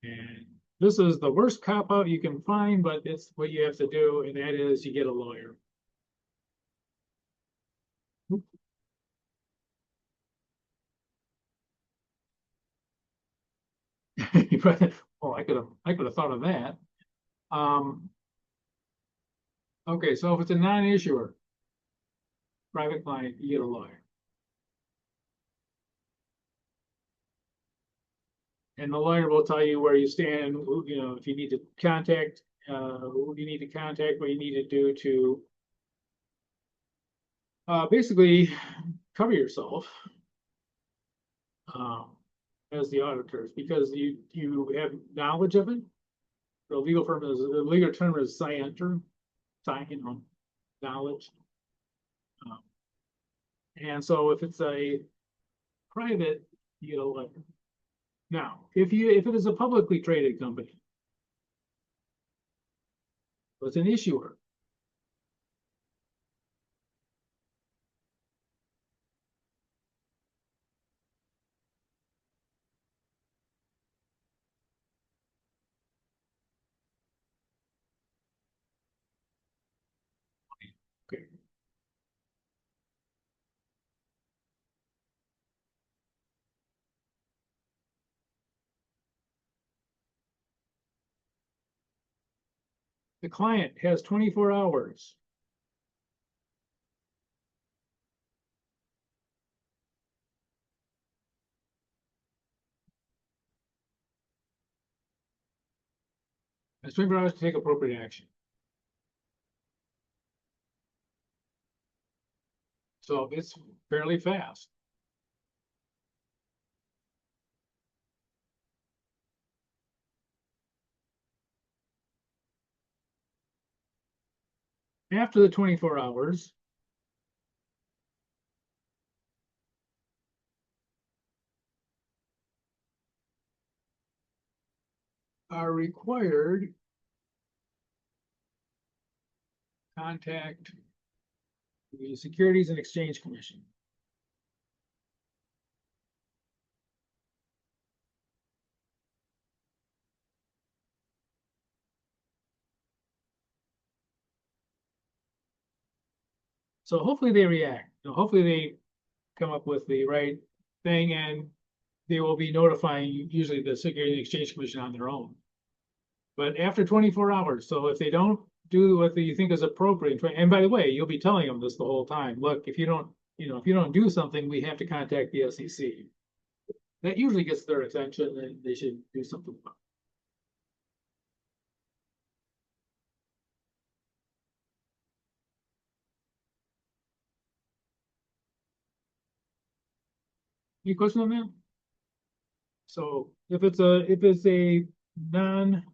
and this is the worst cop out you can find, but it's what you have to do, and that is you get a lawyer. Well, I could have thought of that. Okay, so if it's a non-issuer private client, you get a lawyer. And the lawyer will tell you where you stand, if you need to contact, who you need to contact, what you need to do to basically cover yourself as the auditors, because you have knowledge of it. The legal term is scienter, knowledge. And so if it's a private, you get a lawyer. Now, if it is a publicly traded company, it's an issuer. Okay. The client has 24 hours and 24 hours to take appropriate action. So it's fairly fast. After the 24 hours, are required contact the Securities and Exchange Commission. So hopefully they react. Hopefully they come up with the right thing, and they will be notifying usually the Securities and Exchange Commission on their own. But after 24 hours, so if they don't do what you think is appropriate, and by the way, you'll be telling them this the whole time. Look, if you don't do something, we have to contact the SEC. That usually gets their attention, and they should do something about it. Any question on that? So if it's a non-issuer,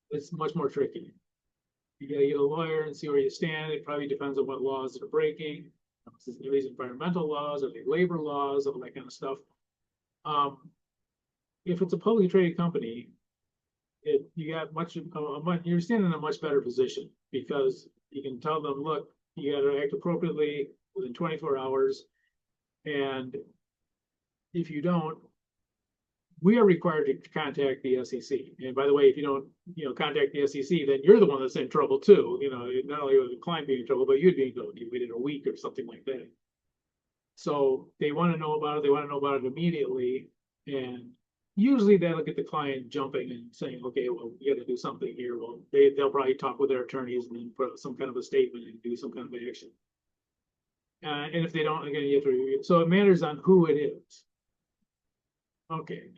it's much more tricky. You gotta get a lawyer and see where you stand. It probably depends on what laws they're breaking. Are these environmental laws, are they labor laws, all that kind of stuff. If it's a publicly traded company, you got you're standing in a much better position, because you can tell them, look, you got to act appropriately within 24 hours, and if you don't, we are required to contact the SEC. And by the way, if you don't, contact the SEC, then you're the one that's in trouble too. Not only would the client be in trouble, but you'd be in trouble. You waited a week or something like that. So they want to know about it. They want to know about it immediately, and usually that'll get the client jumping and saying, okay, well, we got to do something here. Well, they'll probably talk with their attorneys and then put some kind of a statement and do some kind of action. And if they don't, again, you have to review it. So it matters on who it is. Okay.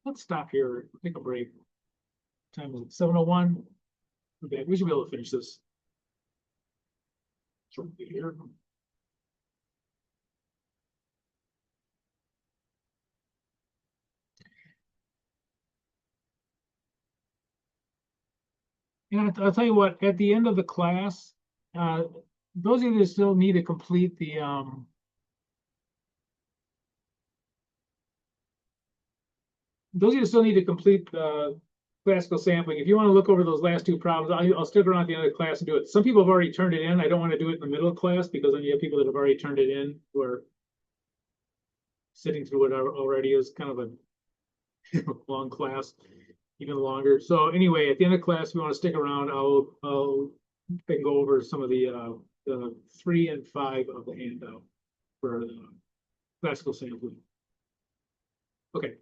Let's stop here. Take a break. Time is 7:01. Okay, we should be able to finish this shortly here. And I'll tell you what, at the end of the class, uh, those of you that still need to complete those of you that still need to complete the classical sampling, if you want to look over those last two problems, I'll stick around at the end of the class and do it. Some people have already turned it in. I don't want to do it in the middle of class because then you have people that have already turned it in who are sitting through it already is kind of a long class, even longer. So anyway, at the end of class, if you want to stick around, I'll can go over some of the 3 and 5 of the handout for the classical sampling. Okay.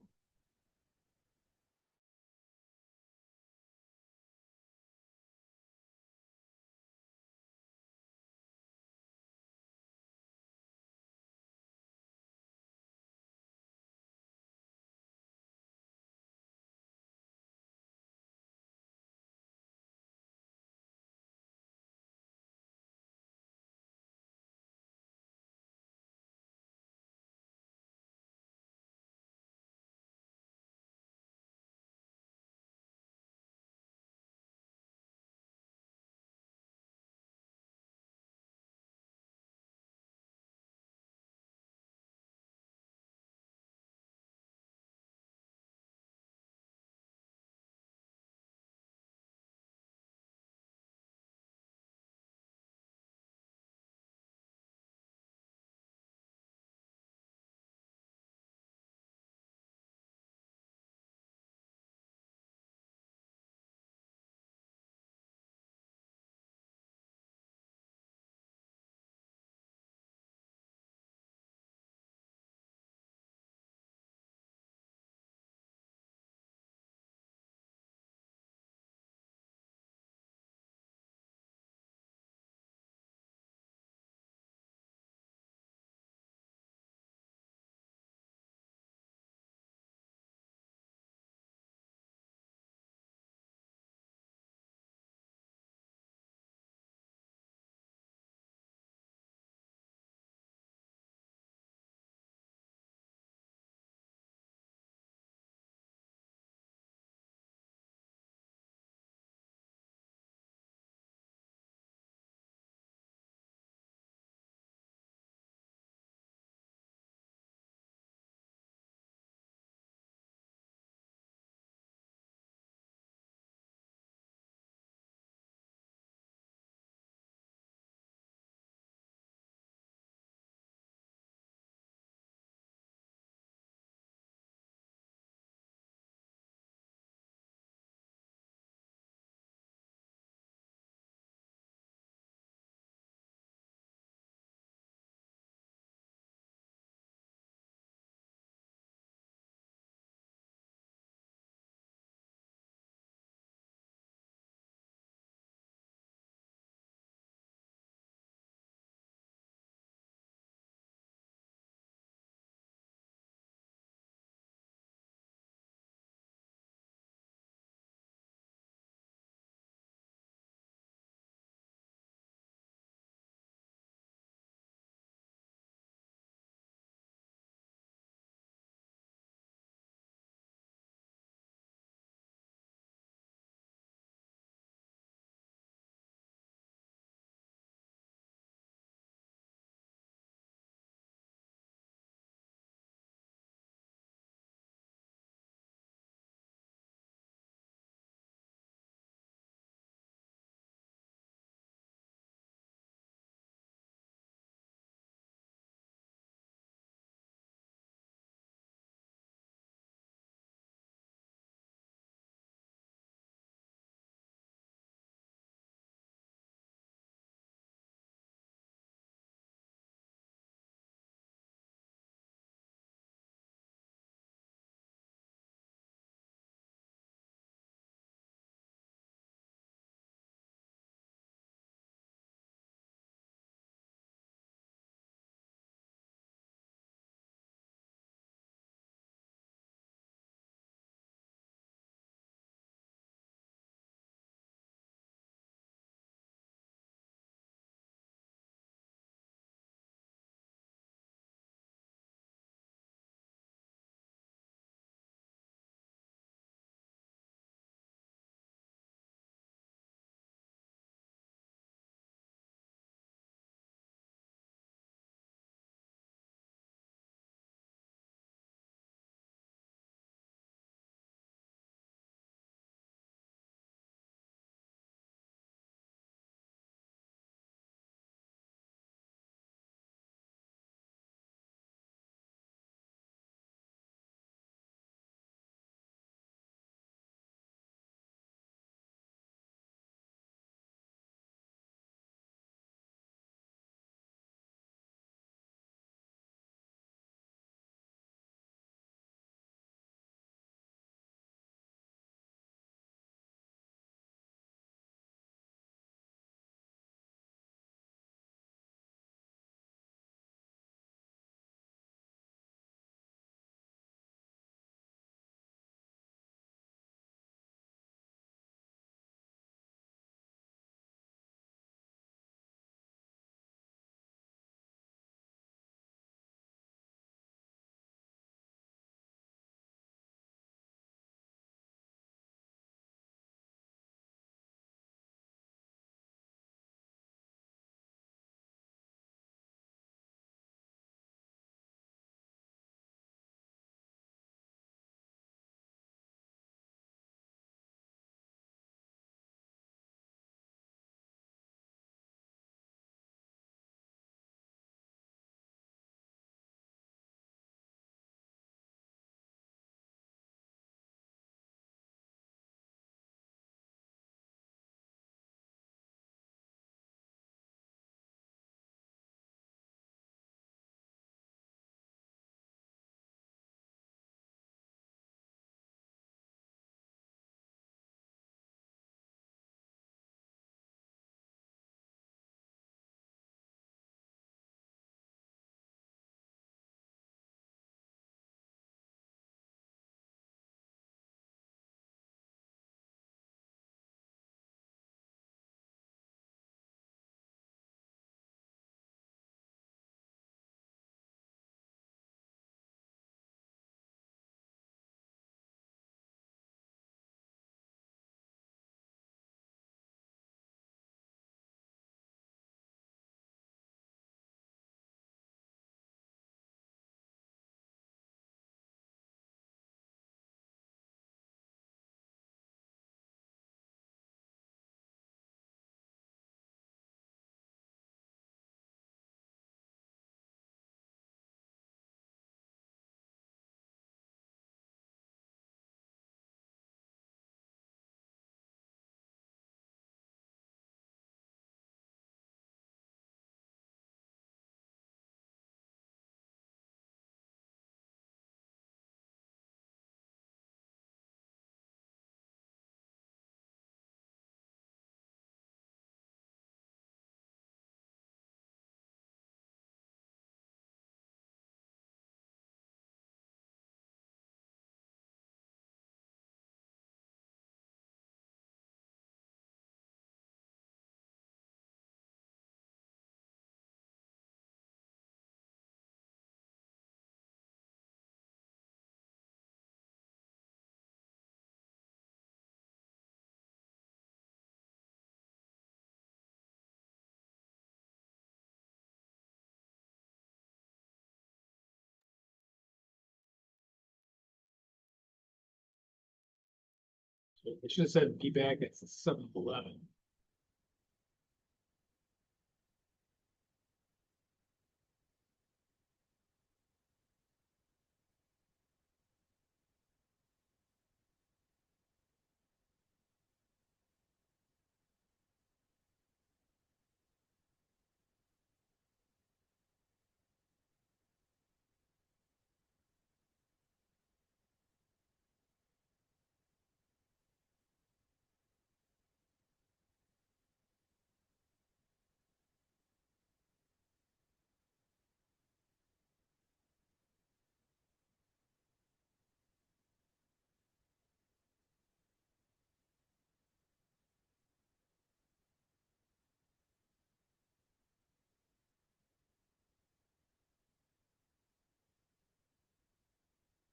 I should have said be back at 7:11.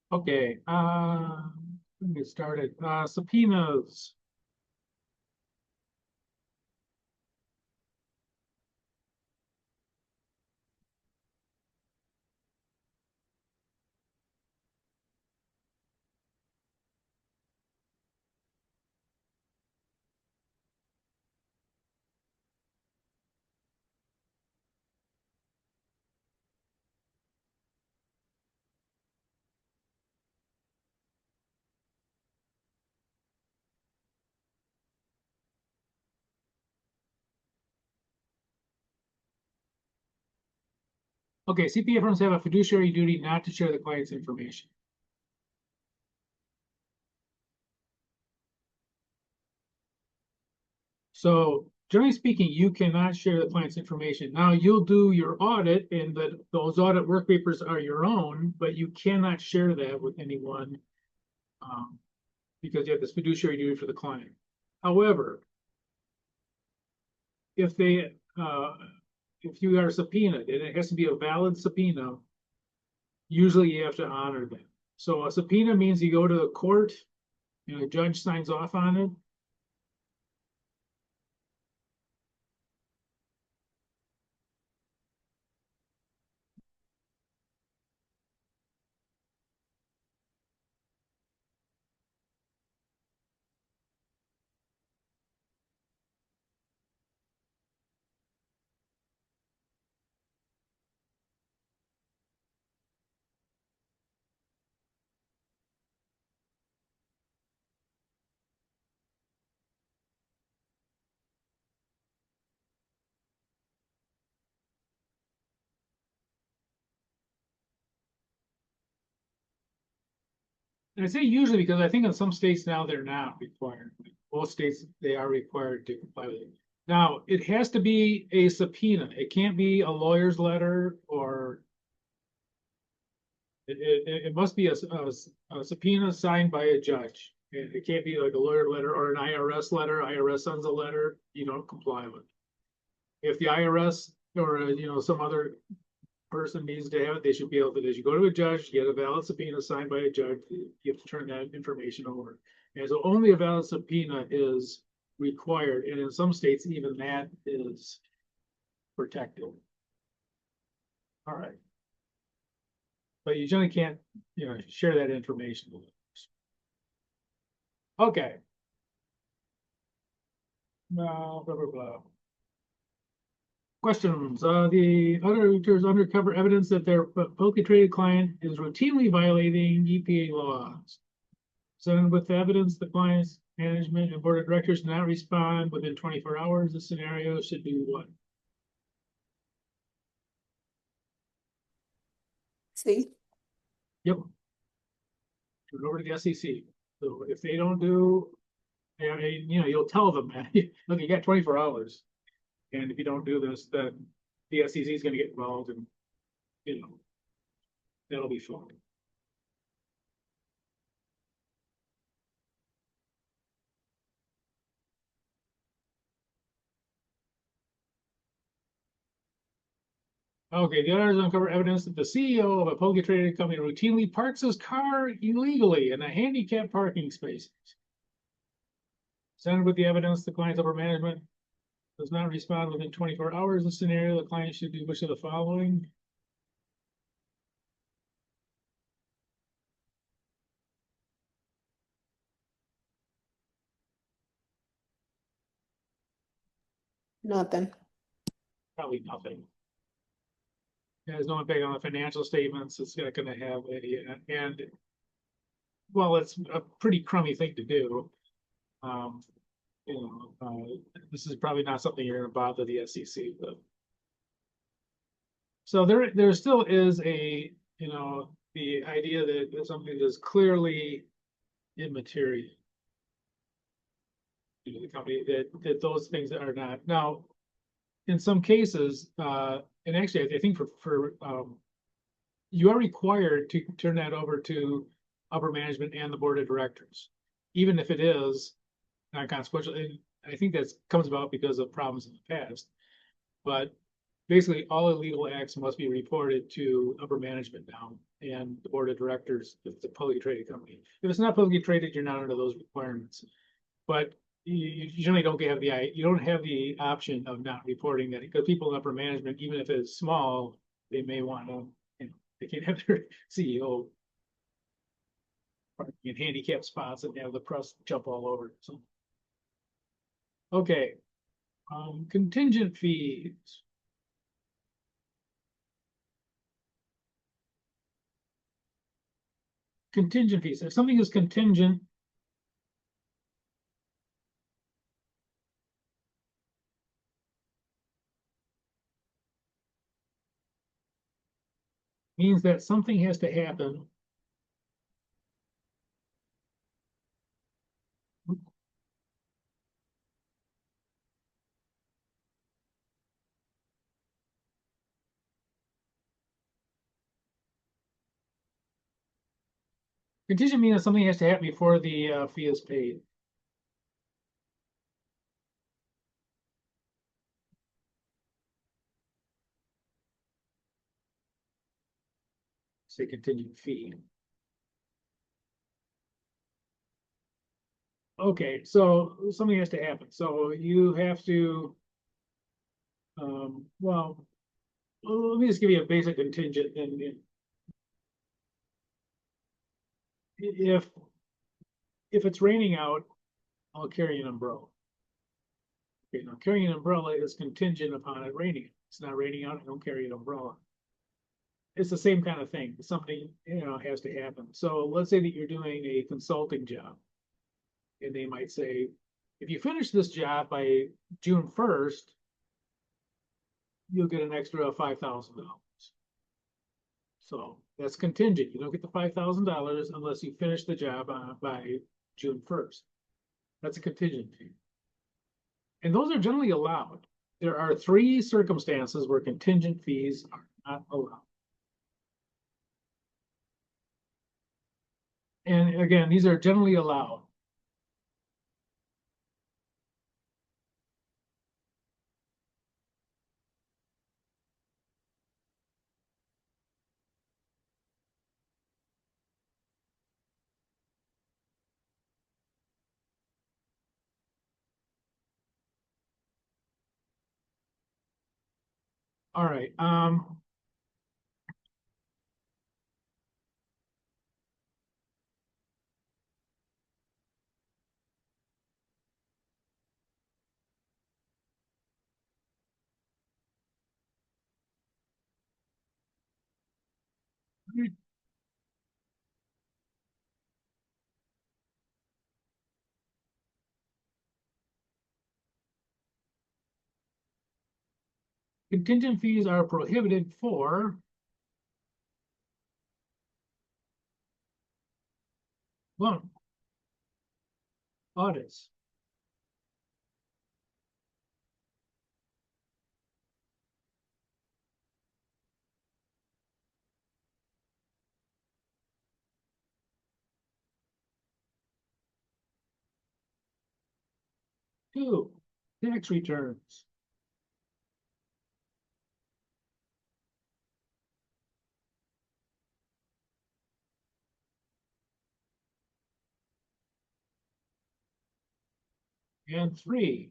Okay, let me get started. Subpoenas. Okay, CPA firms have a fiduciary duty not to share the client's information. So generally speaking, you cannot share the client's information. Now you'll do your audit and those audit work papers are your own, but you cannot share that with anyone because you have this fiduciary duty for the client. However, if if you are subpoenaed and it has to be a valid subpoena, usually you have to honor them. So a subpoena means you go to the court and a judge signs off on it. And I say usually because I think in some states now they're not required. Most states they are required to comply with it. Now it has to be a subpoena. It can't be a lawyer's letter or it must be a subpoena signed by a judge. It can't be like a lawyer letter or an IRS letter. IRS sends a letter you don't comply with. If the IRS or some other person needs to have it, they should be able to. As you go to a judge, get a valid subpoena signed by a judge, you have to turn that information over. And so only a valid subpoena is required. And in some states, even that is protected. All right. But you generally can't, share that information with others. Okay. Blah, blah, blah, blah. Questions. The auditors uncover evidence that their publicly traded client is routinely violating EPA laws. So with the evidence, the client's management and board of directors do not respond within 24 hours. The scenario should do what? See, Yep. Turn it over to the SEC. So if they don't do, you'll tell them, look, you got 24 hours. And if you don't do this, then the SEC is going to get involved and, that'll be fun. Okay, the auditors uncover evidence that the CEO of a publicly traded company routinely parks his car illegally in a handicapped parking space. Presented with the evidence, the client's upper management does not respond within 24 hours. The scenario, the client should do which of the following? Nothing. Probably nothing. It has no impact on the financial statements. It's not gonna have and well, it's a pretty crummy thing to do. Um, this is probably not something you're gonna bother the SEC with. So there still is the idea that something is clearly immaterial to the company, that those things are not. Now, in some cases, and actually, I think for you are required to turn that over to upper management and the board of directors, even if it is not consequential. And I think that comes about because of problems in the past. But basically, all illegal acts must be reported to upper management now and the board of directors if it's a publicly traded company. If it's not publicly traded, you're not under those requirements. But you generally don't have the option of not reporting that, because people in upper management, even if it's small, they may want to, they can't have their CEO in handicapped spots and have the press jump all over. So, okay, contingent fees. Contingent fees. If something is contingent, means that something has to happen. Contingent means that something has to happen before the fee is paid. Say contingent fee. Okay, so something has to happen. So you have to, well, let me just give you a basic contingent. And if it's raining out, I'll carry an umbrella. Okay, now carrying an umbrella is contingent upon it raining. It's not raining out, I don't carry an umbrella. It's the same kind of thing. Something, has to happen. So let's say that you're doing a consulting job, and they might say, if you finish this job by June 1st, you'll get an extra $5,000. So that's contingent. You don't get the $5,000 unless you finish the job by June 1st. That's a contingent fee. And those are generally allowed. There are 3 circumstances where contingent fees are not allowed. And again, these are generally allowed. All right. Contingent fees are prohibited for 1, audits. 2, tax returns. 3,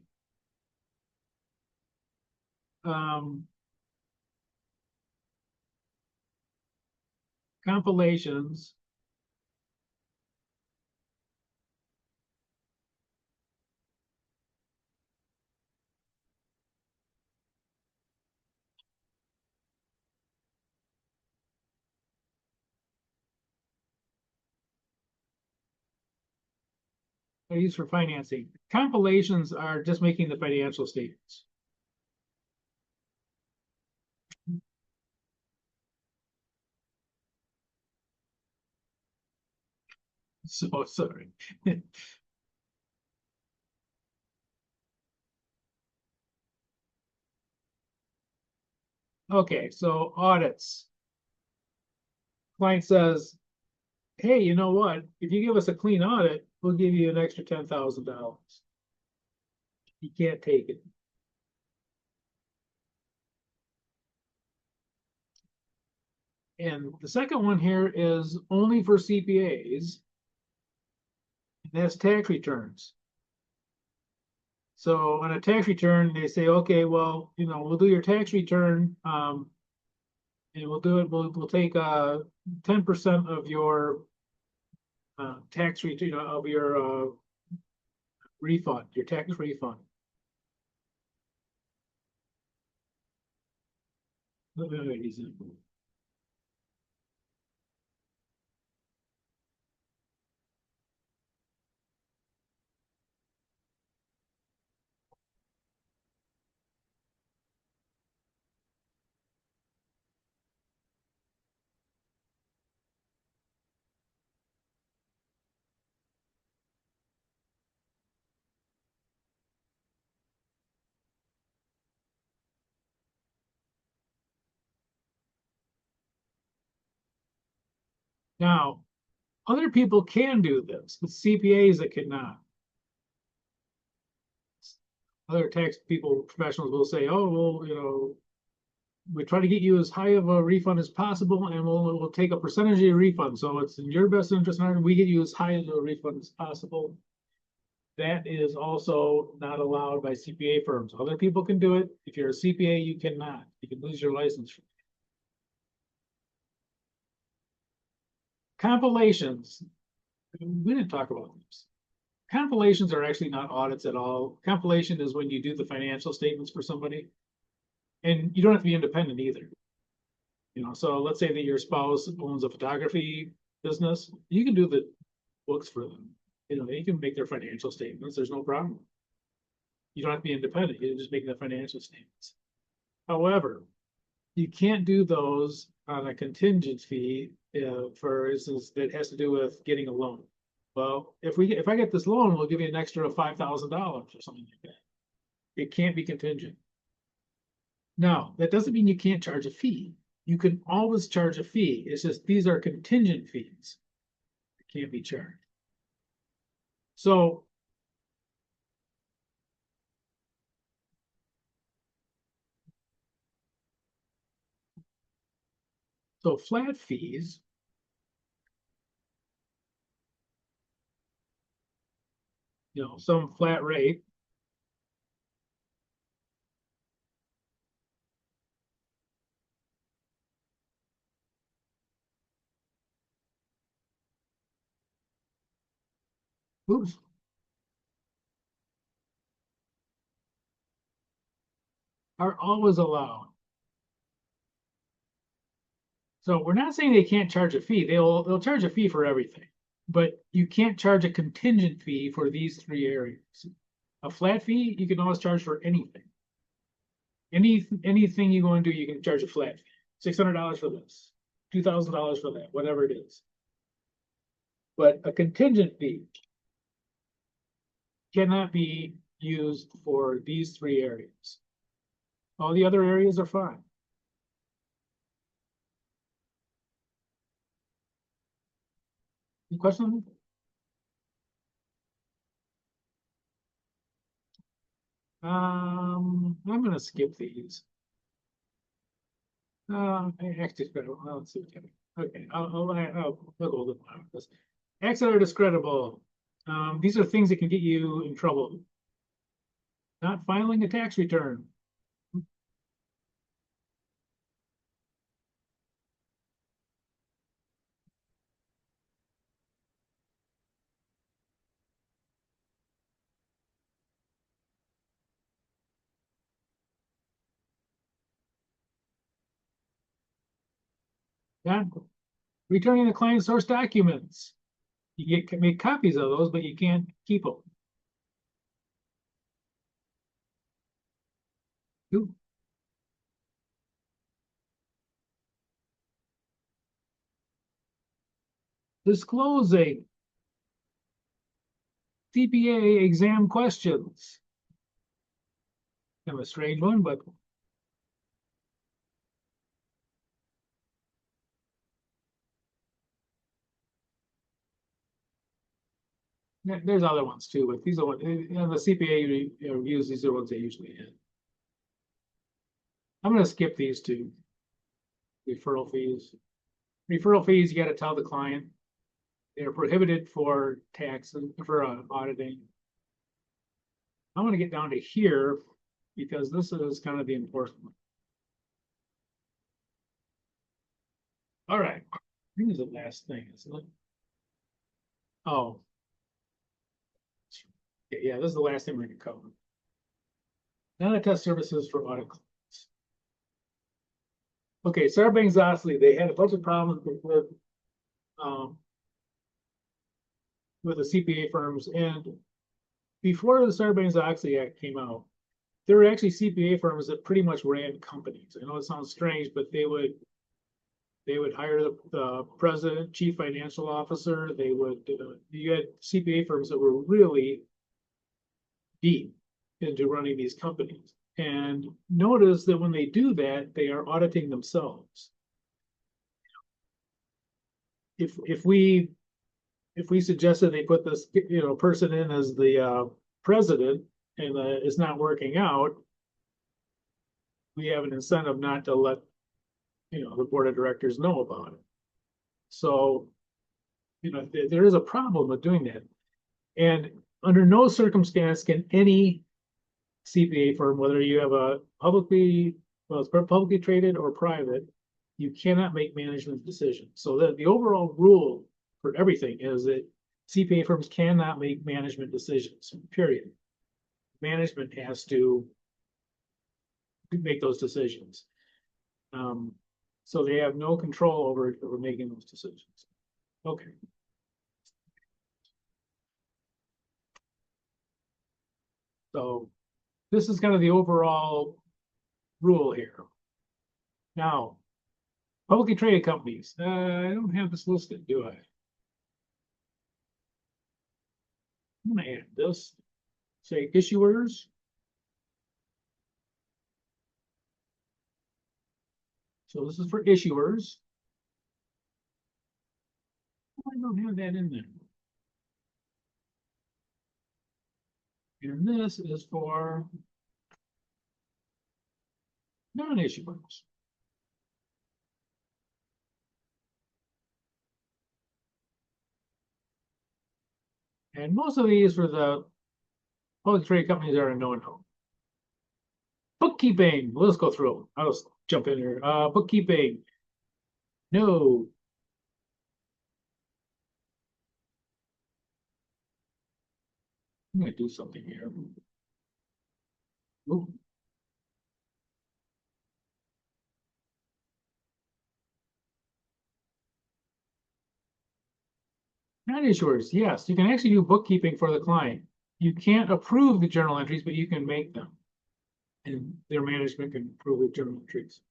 compilations are used for financing. Compilations are just making the financial statements. So sorry. Okay, so audits. Client says, hey, you know what? If you give us a clean audit, we'll give you an extra $10,000. You can't take it. And the second one here is only for CPAs, and that's tax returns. So on a tax return, they say, okay, well, we'll do your tax return, and we'll do it. We'll take 10% of your tax return of your refund, your tax refund. Now, other people can do this, but CPAs that cannot. Other tax people, professionals will say, oh, well, we try to get you as high of a refund as possible, and we'll take a percentage of your refund. So it's in your best interest, and we get you as high of a refund as possible. That is also not allowed by CPA firms. Other people can do it. If you're a CPA, you cannot. You can lose your license. Compilations. We didn't talk about this. Compilations are actually not audits at all. Compilation is when you do the financial statements for somebody, and you don't have to be independent either. So let's say that your spouse owns a photography business, you can do the books for them. You can make their financial statements. There's no problem. You don't have to be independent. You're just making the financial statements. However, you can't do those on a contingent fee, for instance, that has to do with getting a loan. Well, if I get this loan, we'll give you an extra $5,000 or something like that. It can't be contingent. Now, that doesn't mean you can't charge a fee. You can always charge a fee. It's just these are contingent fees. It can't be charged. So flat fees, some flat rate. Oops. Are always allowed. So we're not saying they can't charge a fee. They'll charge a fee for everything, but you can't charge a contingent fee for these three areas. A flat fee, you can always charge for anything. Anything you go and do, you can charge a flat fee. $600 for this, $2,000 for that, whatever it is. But a contingent fee cannot be used for these three areas. All the other areas are fine. Any question? I'm gonna skip these. Actually, let's see. Okay, I'll go with this. Acts that are discreditable. These are things that can get you in trouble. Not filing a tax return. Yeah. Returning the client source documents. You can make copies of those, but you can't keep them. Ooh. Disclosing CPA exam questions. Kind of a strange one, but there's other ones too. But these are what the CPA reviews. These are ones they usually hit. I'm going to skip these two. Referral fees. Referral fees, you got to tell the client they're prohibited for tax and for auditing. I want to get down to here because this is kind of the important one. All right. I think this is the last thing, isn't it? Oh. Yeah, this is the last thing we're going to cover. Non-attest services for audit clients. Okay, Sarbanes-Oxley, they had a bunch of problems with the CPA firms, and before the Sarbanes-Oxley Act came out, there were actually CPA firms that pretty much ran companies. I know it sounds strange, but they would hire the president, chief financial officer. They would you had CPA firms that were really deep into running these companies. And notice that when they do that, they are auditing themselves. If we suggested they put this person in as the president and it's not working out, we have an incentive not to let the board of directors know about it. So there is a problem with doing that, and under no circumstance can any CPA firm, whether you have a publicly traded or private, you cannot make management decisions. So the overall rule for everything is that CPA firms cannot make management decisions, period. Management has to make those decisions. So they have no control over making those decisions. Okay. So this is kind of the overall rule here. Now, publicly traded companies. I don't have this listed, do I? I'm going to add this. Say issuers. So this is for issuers. I don't have that in there. And this is for non-issuers. And most of these for the public traded companies are a no-no. Bookkeeping. Let's go through. I'll just jump in here. Bookkeeping. No. I'm going to do something here. Ooh. Non-issuers, yes, you can actually do bookkeeping for the client. You can't approve the journal entries, but you can make them. And their management can approve the journal entries.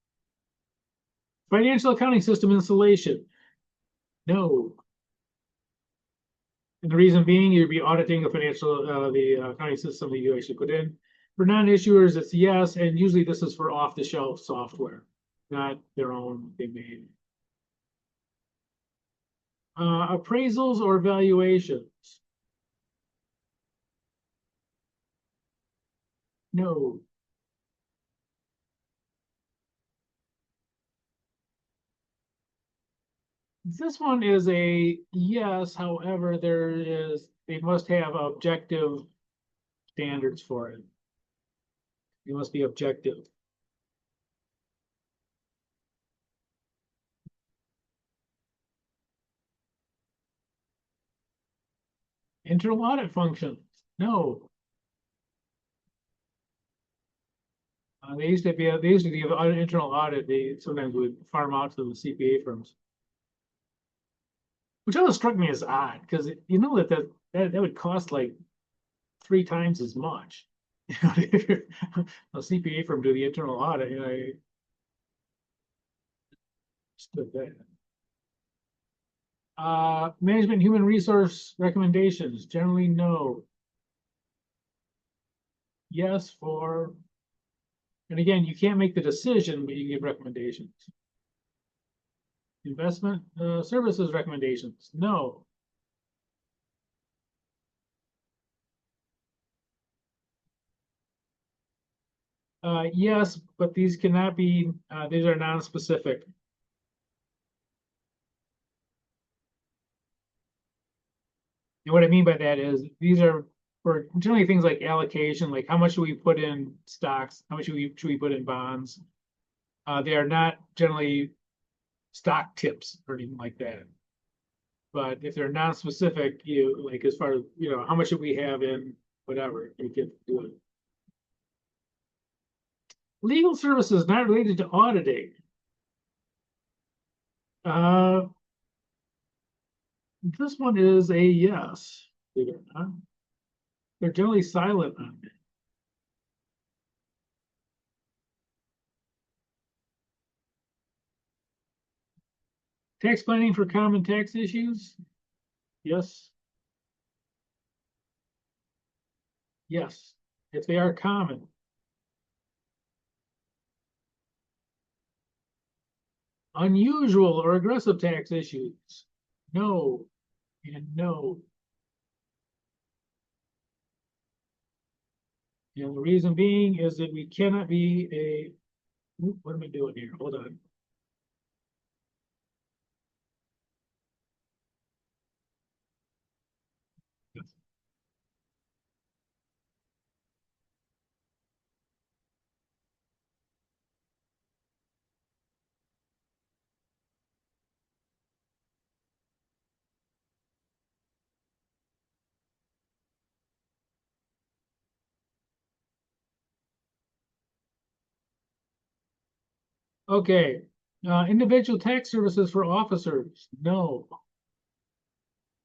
Financial accounting system installation. No. And the reason being, you'd be auditing the accounting system that you actually put in. For non-issuers, it's yes, and usually this is for off-the-shelf software, not their own they made. Appraisals or valuations. No. This one is a yes, however, they must have objective standards for it. You must be objective. Internal audit function. No. They used to give internal audit. They sometimes would farm out to the CPA firms. which always struck me as odd because you know that would cost like 3 times as much. You know, if you're a CPA firm do the internal audit, you know, I stood that. Management human resource recommendations, generally no. Yes for, and again, you can't make the decision, but you can give recommendations. Investment services recommendations, no. Yes, but these cannot be, these are non-specific. And what I mean by that is these are for generally things like allocation, like how much should we put in stocks, how much should we put in bonds. They are not generally stock tips or anything like that. But if they're non-specific, you like as far as how much should we have in whatever, you can do it. Legal services not related to auditing. This one is a yes. They're generally silent on it. Tax planning for common tax issues? Yes. Yes, if they are common. Unusual or aggressive tax issues? No, and no. And the reason being is that we cannot be a, what am I doing here? Hold on. Okay, individual tax services for officers? No.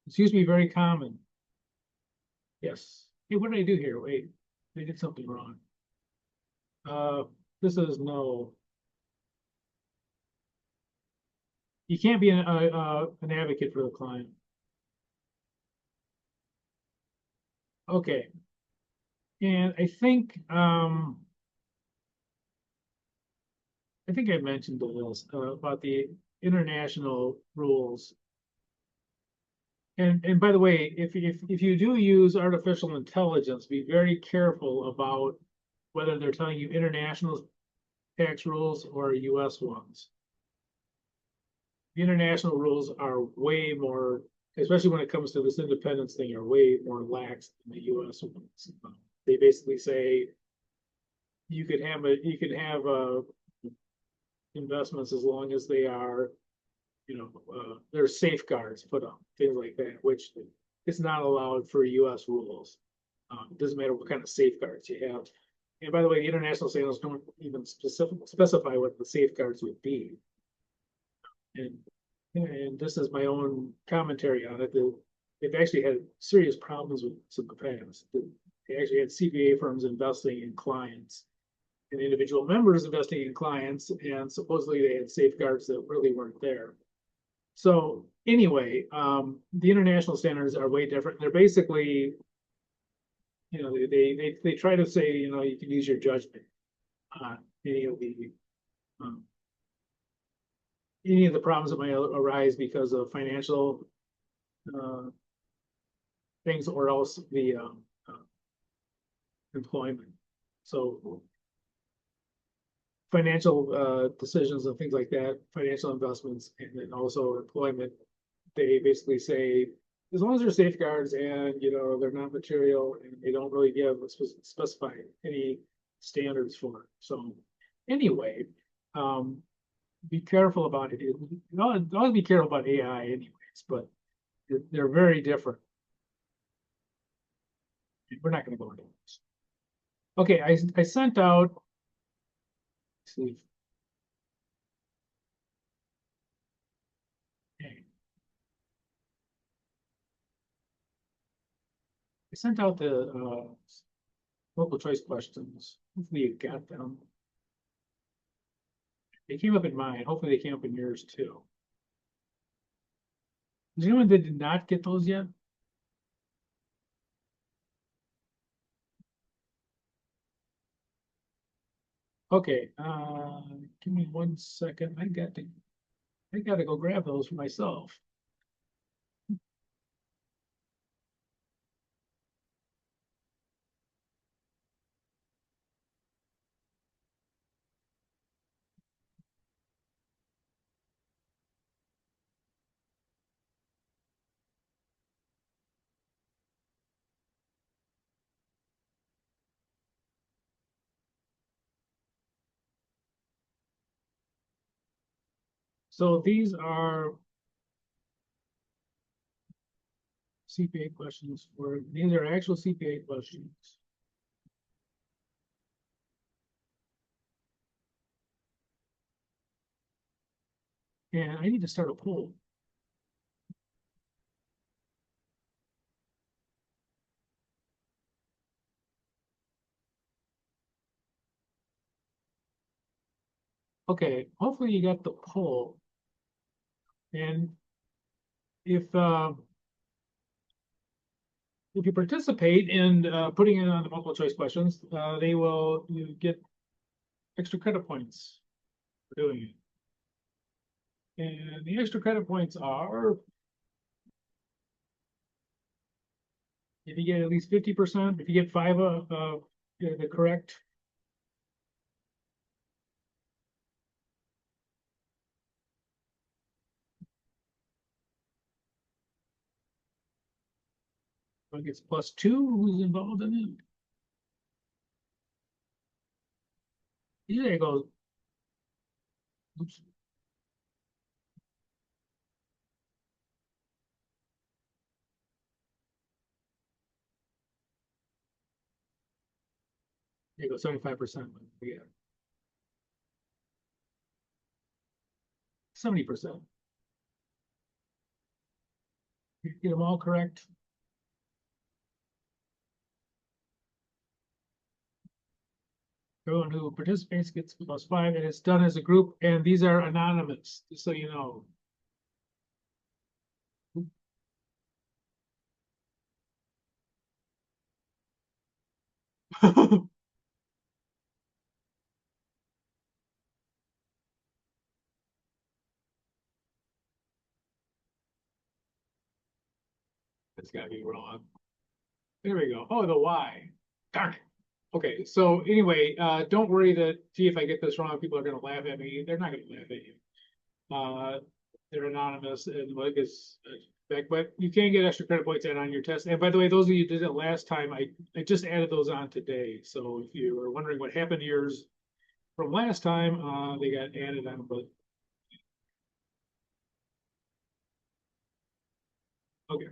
This used to be very common. Yes. Hey, what did I do here? Wait, I did something wrong. Uh, this is no. You can't be an advocate for the client. Okay. And I think I mentioned this about the international rules. And by the way, if you do use artificial intelligence, be very careful about whether they're telling you international tax rules or US ones. The international rules are way more, especially when it comes to this independence thing, are way more lax than the US ones. They basically say you could have investments as long as they are, there's safeguards put on things like that, which is not allowed for US rules. It doesn't matter what kind of safeguards you have. And by the way, the international standards don't even specify what the safeguards would be. And this is my own commentary on it. They've actually had serious problems with some of the past. They actually had CPA firms investing in clients and individual members investing in clients, and supposedly they had safeguards that really weren't there. So anyway, the international standards are way different. They're basically, they try to say, you can use your judgment on um, any of the problems that might arise because of financial things or else the employment. So financial decisions and things like that, financial investments, and then also employment, they basically say, as long as there's safeguards and they're not material and they don't really specify any standards for it. So anyway, be careful about it. Always be careful about AI anyways, but they're very different. We're not going to go into this. Okay, I sent out, let's see. Okay. I sent out the multiple choice questions. Hopefully you got them. They came up in mine. Hopefully they came up in yours too. Is anyone that did not get those yet? Okay, give me 1 second. I gotta go grab those for myself. So these are CPA questions these are actual CPA questions. And I need to start a poll. Okay, hopefully you got the poll. And if you participate in putting in on the multiple choice questions, you get extra credit points for doing it. And the extra credit points are if you get at least 50%, if you get five the correct. One gets +2, who's involved in it. Usually it goes, oops, it goes 75%. Yeah, 70%. You get them all correct. Everyone who participates gets +5, and it's done as a group, and these are anonymous, just so you know. It's gotta be wrong. There we go. Oh, the Y. Darn it. Okay, so anyway, don't worry that, gee, if I get this wrong, people are gonna laugh at me. They're not gonna laugh at you. Uh, they're anonymous and like it's back, but you can get extra credit points on your test. And by the way, those of you who did it last time, I just added those on today. So if you were wondering what happened to yours from last time, they got added on, but okay.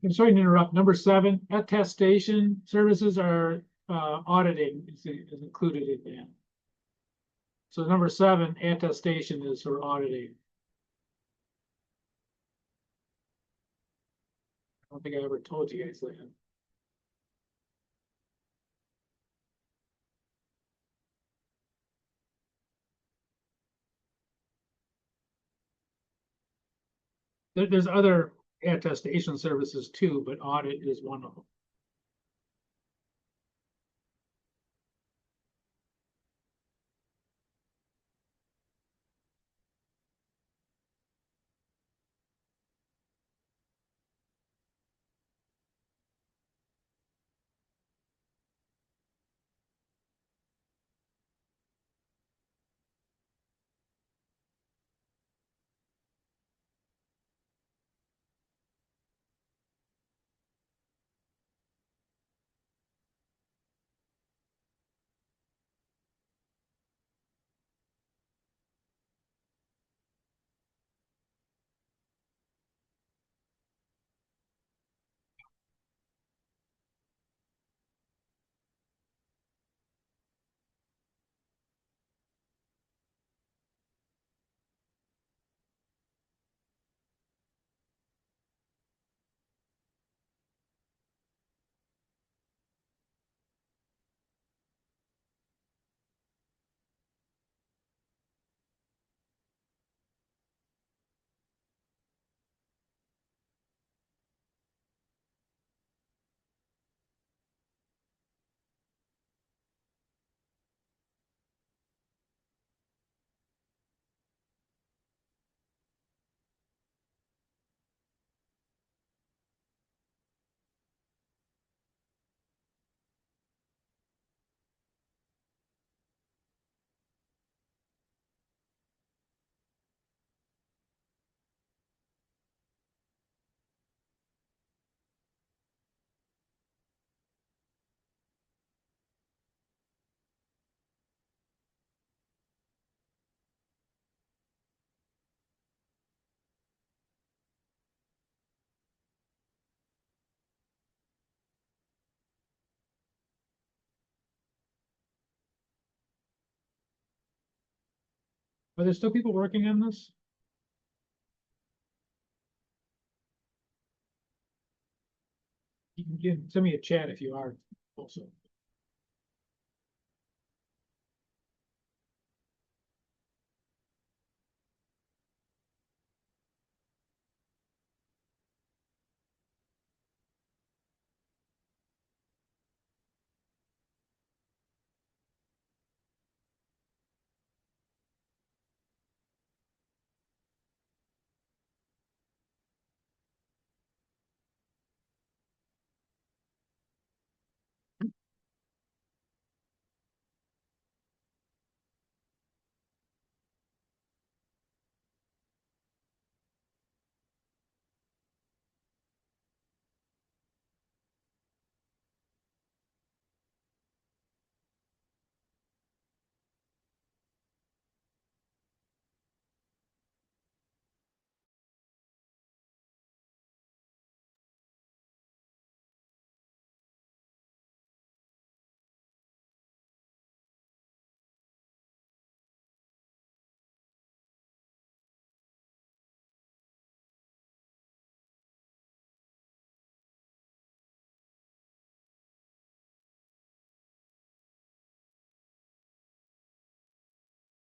I'm sorry to interrupt. Number 7, attestation services are auditing is included in that. So number 7, attestation is for auditing. I don't think I ever told you guys that. There's other attestation services too, but audit is one of them. Are there still people working on this? You can send me a chat if you are also.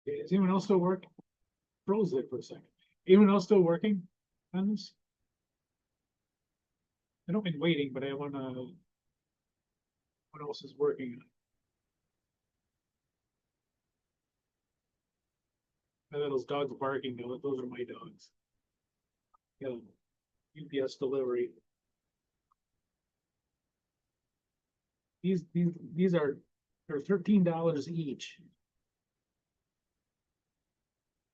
Is anyone else still working? Froze there for a second. Anyone else still working on this? I don't mean waiting, but I want to. What else is working on? Those dogs barking. Those are my dogs. Yeah, UPS delivery. These are they're $13 each.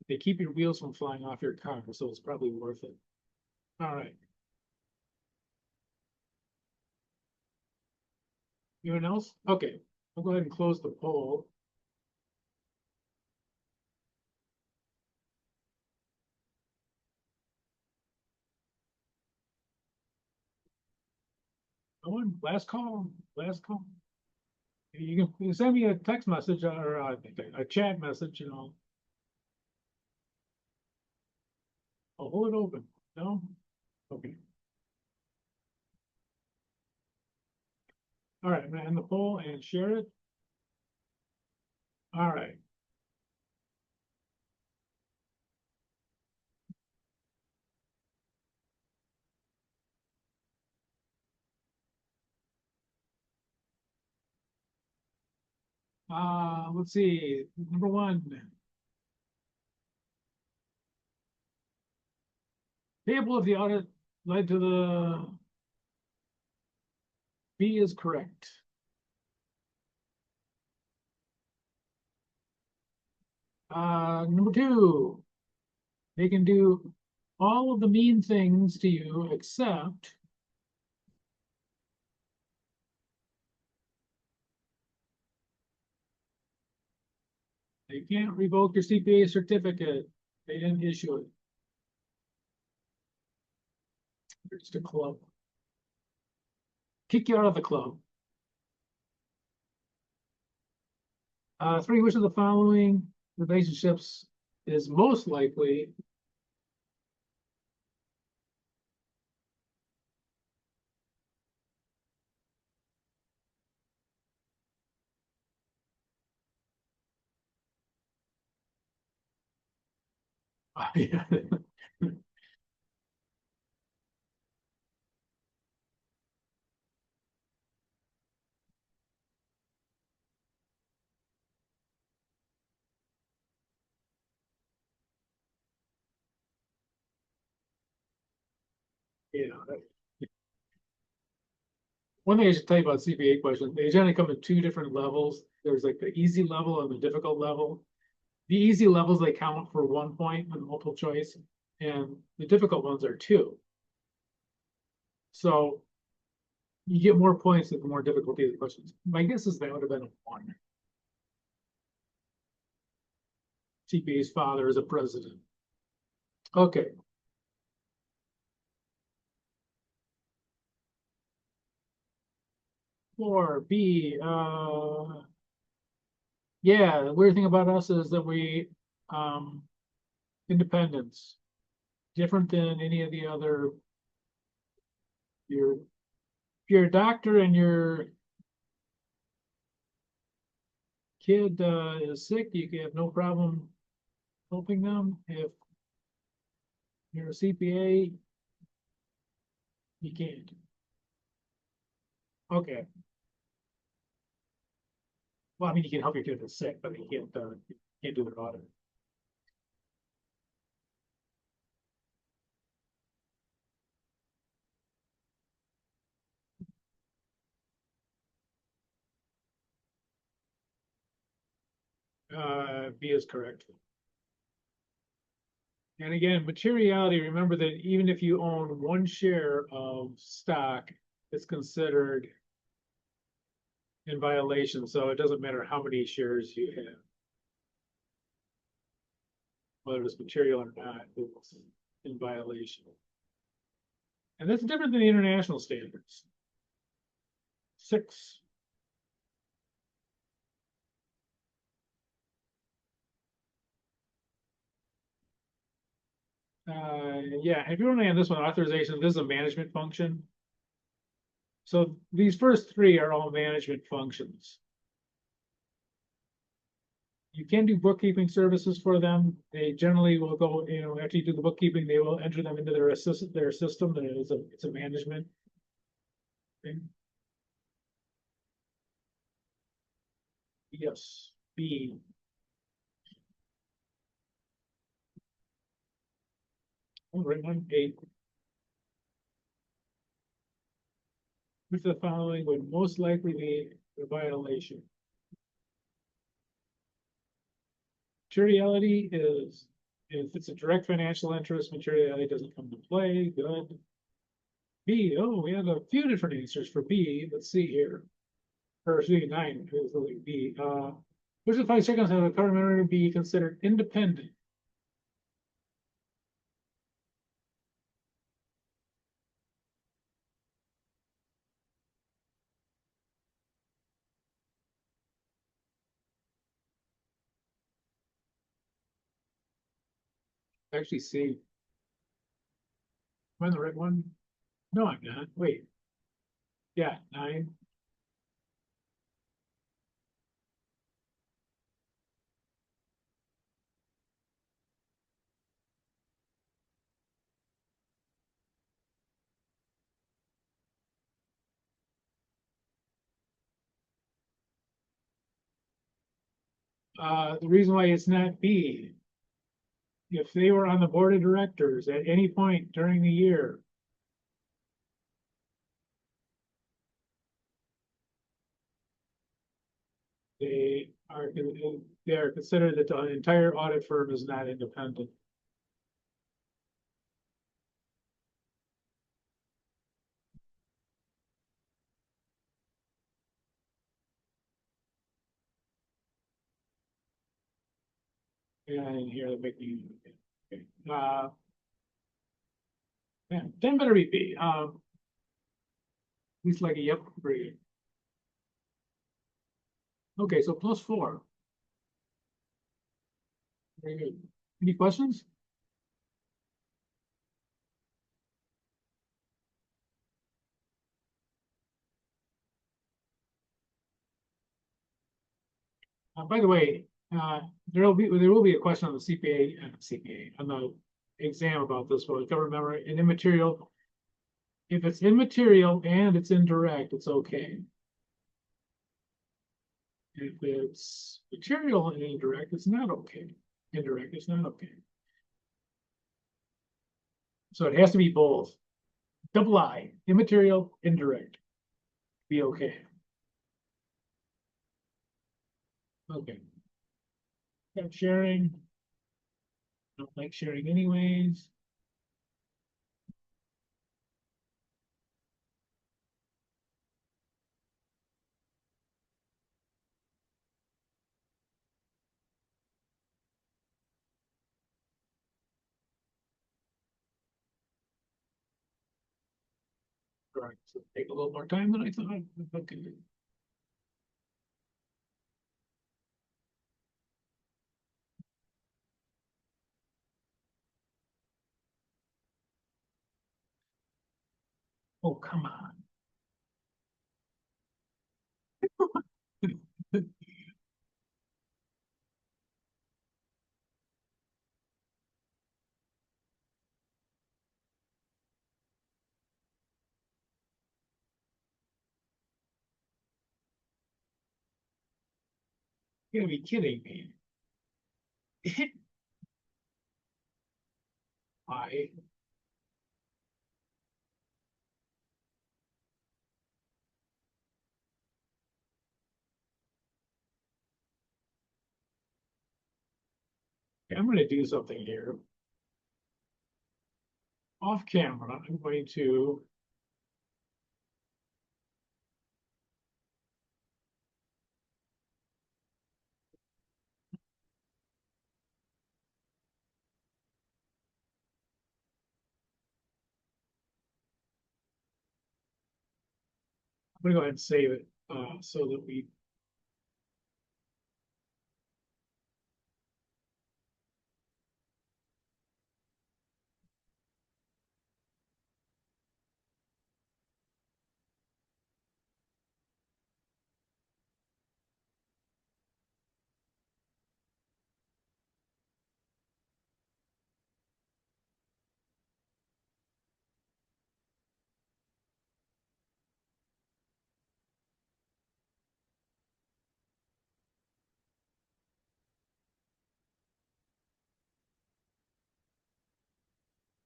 They keep your wheels from flying off your car, so it's probably worth it. All right. Anyone else? Okay, I'll go ahead and close the poll. last call, last call. You can send me a text message or a chat message, you know. I'll hold it open. No? Okay. All right, I'm gonna end the poll and share it. All right. Let's see. Number one, payable of the audit led to the B is correct. Number two, they can do all of the mean things to you except they can't revoke your CPA certificate. They didn't issue it. It's the club. Kick you out of the club. Three, which of the following relationships is most likely yeah. One thing I should tell you about CPA questions, they generally come in two different levels. There's like the easy level and the difficult level. The easy levels, they count for 1 point on multiple choice, and the difficult ones are 2. So you get more points the more difficulty of the questions. My guess is that would have been a 1. CPA's father is a president. Okay. Four, B, yeah, the weird thing about us is that we, independence, different than any of the other, if you're a doctor and your kid is sick, you can have no problem helping them. If you're a CPA, you can't. Okay. Well, I mean, you can help your kid if it's sick, but you can't do an audit. B is correct. And again, materiality, remember that even if you own 1 share of stock, it's considered in violation. So it doesn't matter how many shares you have, whether it's material or not, it's in violation. And that's different than the international standards. 6. Yeah, if you want to add this one, authorization, this is a management function. So these first 3 are all management functions. You can do bookkeeping services for them. They generally will go, you know, after you do the bookkeeping, they will enter them into their system. That it's a management thing. Yes, B. Right one, 8. Which of the following would most likely be a violation? Materiality is, if it's a direct financial interest, materiality doesn't come to play. Good. B, oh, we have a few different answers for B. Let's see here. Or excuse me, 9 is really B. Which of the 5 seconds have a carbon member be considered independent? actually see. Am I on the right one? No, I'm not. Wait. Yeah, 9. The reason why it's not B, if they were on the board of directors at any point during the year, they are they are considered that the entire audit firm is not independent. And here they're making, okay. Yeah, then better be B. At least like a yep grade. Okay, so +4. Very good. Any questions? By the way, there will be a question on the CPA on the exam about this, but you gotta remember an immaterial. If it's immaterial and it's indirect, it's okay. If it's material and indirect, it's not okay. Indirect, it's not okay. So it has to be both. Double I, immaterial, indirect. Be okay. Okay. Stop sharing. Don't like sharing anyways. All right, so take a little more time than I thought. Okay. Oh, come on. You gotta be kidding me. I I'm gonna do something here. Off camera, I'm going to go ahead and save it so that we.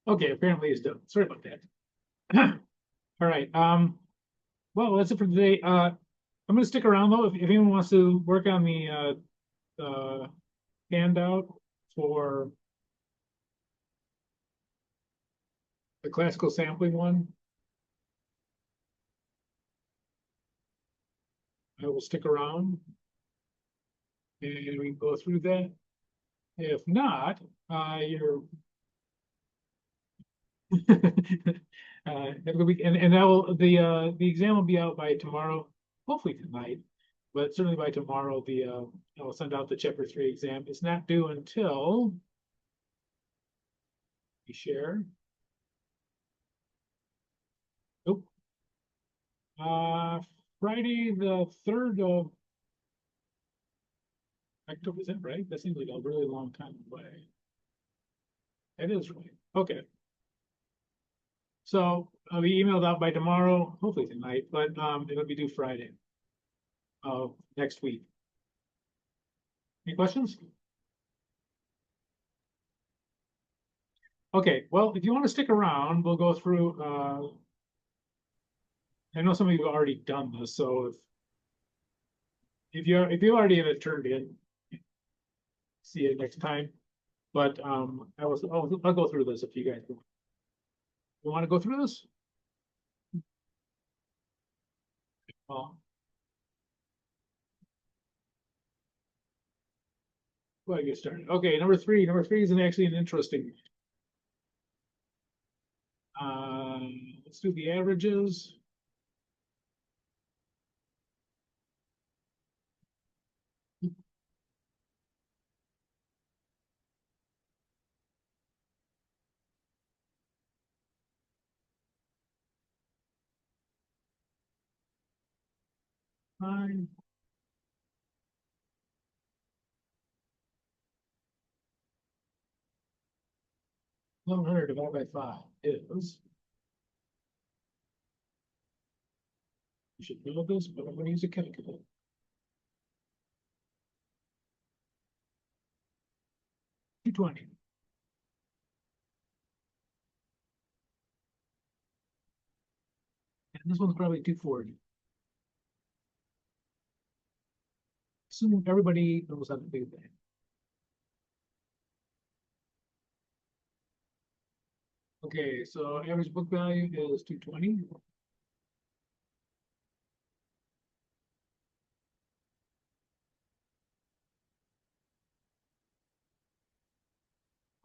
Okay, apparently it's done. Sorry about that. All right. Well, that's it for today. I'm gonna stick around though. If anyone wants to work on the handout for the classical sampling one, I will stick around and we can go through that. If not, you're have a good week. And that will the exam will be out by tomorrow, hopefully tonight, but certainly by tomorrow. I'll send out the chapter 3 exam. It's not due until share. Nope. Friday the 3rd of October, is that right? That seems like a really long time away. That is right. Okay. So I'll be emailed out by tomorrow, hopefully tonight, but it'll be due Friday of next week. Any questions? Okay, well, if you want to stick around, we'll go through. I know some of you have already done this, so if you already have it turned in, see it next time. But I'll go through this if you guys want. You want to go through this? Well, go ahead and get started. Okay, number three. Number three is actually an interesting. Let's do the averages. Fine. 1,100 divided by 5 is. You should know this, but I'm going to use a calculator. 220. And this one's probably 240. Assume everybody knows how to do that. Okay, so average book value is 220.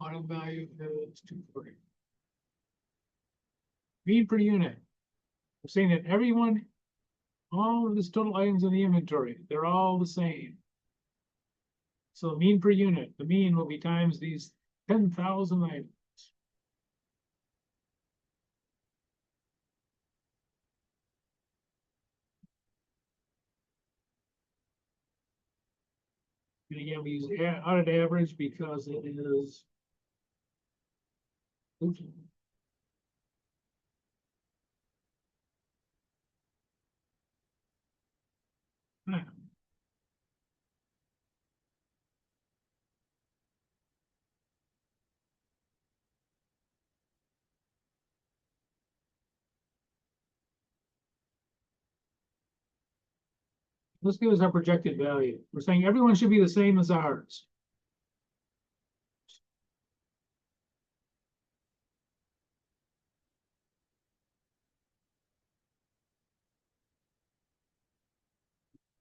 Auto value is 240. Mean per unit. We're saying that everyone, all of these total items in the inventory, they're all the same. So mean per unit, the mean will be times these 10,000 items. And again, we use audit average because it is. Oops. Ah. Let's give us our projected value. We're saying everyone should be the same as ours.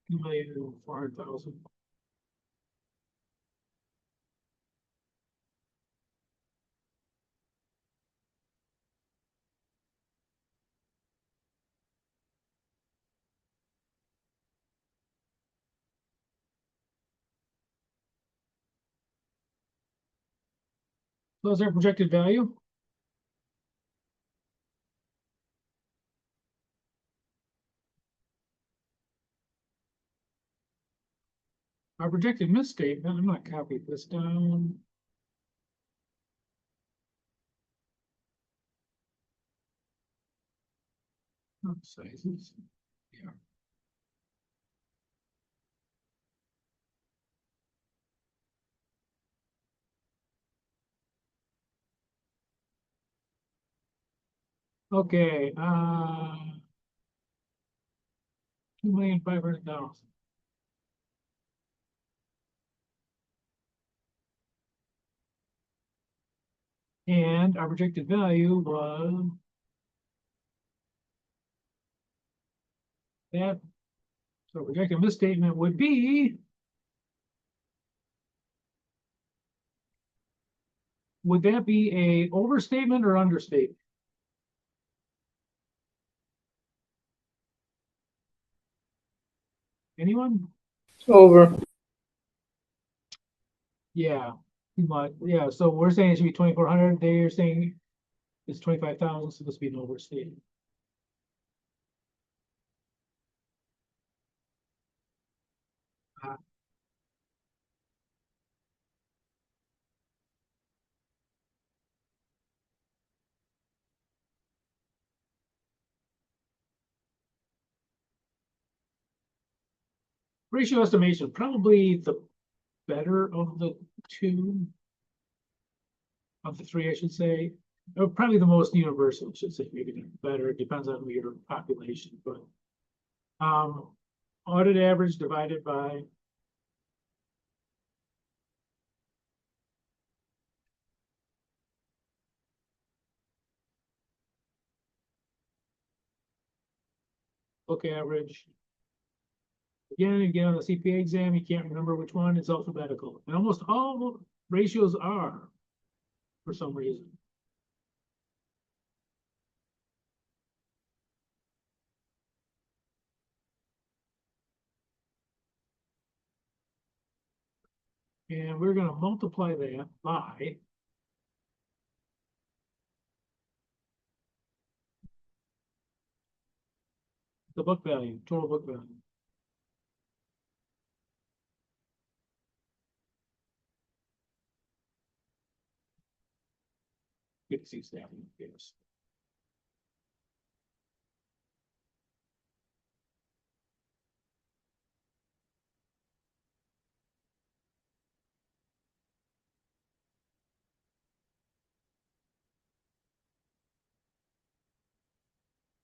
Accumulated 400,000. So that's our projected value. Our projected misstatement, I'm not copying this down. Sizes. Yeah. Okay, 2,500,000. And our projected value was that. So projected misstatement would be, would that be a overstatement or understatement? Anyone? Over. Yeah. But yeah, so we're saying it should be 2,400. They're saying it's 25,000, so this would be an overstatement. Uh, Ratio estimation, probably the better of the two, of the three, I should say. Or probably the most universal, I should say, maybe not better. It depends on your population, but um, audit average divided by book average. Again and again on the CPA exam, you can't remember which one. It's alphabetical, and almost all ratios are for some reason. And we're going to multiply that by the book value, total book value. Good to see staffing, yes.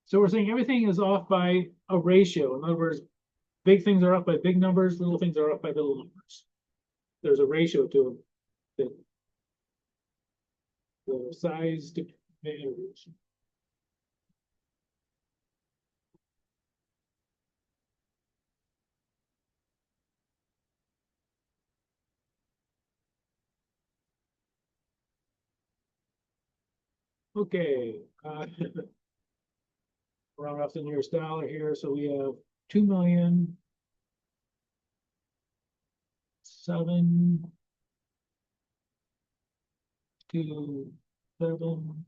So we're saying everything is off by a ratio. In other words, big things are off by big numbers, little things are off by little numbers. There's a ratio to it, the size matters. Okay, round off the nearest dollar here. So we have 2,000,007 to 7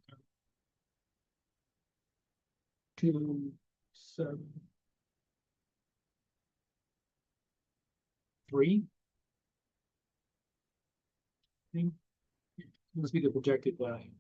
to 7,3. Must be the projected value.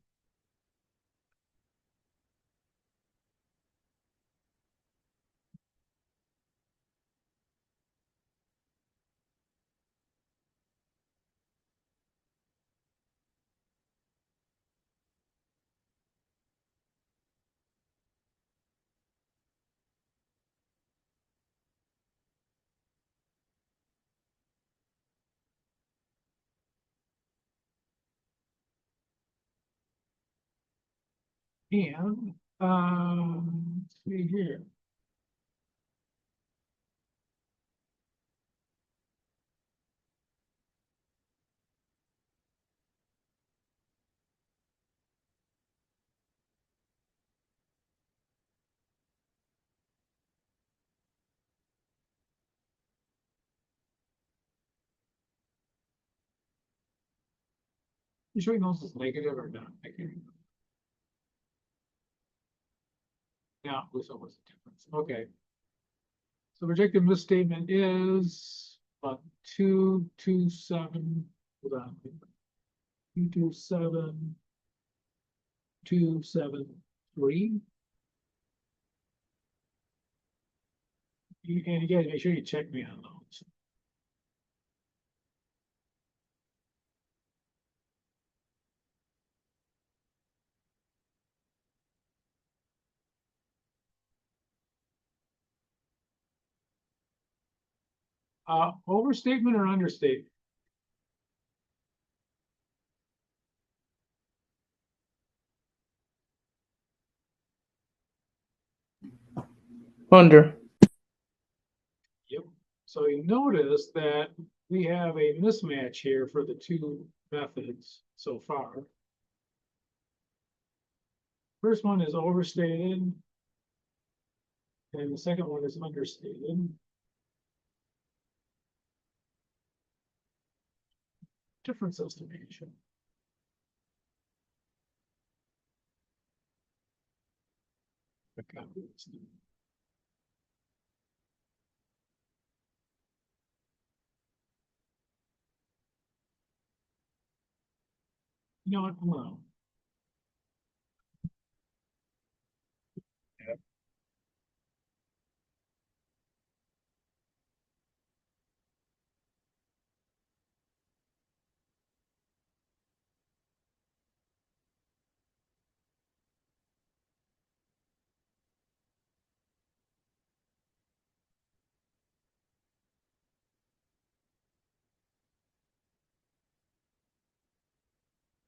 And let's see here. You sure he knows it's negative or not? I can't remember. Yeah, so what's the difference? Okay. So projected misstatement is 227. Hold on. 227, 273. And you guys make sure you check me on those. Overstatement or understatement? Under. Yep. So you notice that we have a mismatch here for the two methods so far. First one is overstated, and the second one is understated. difference estimation. You know what? Well,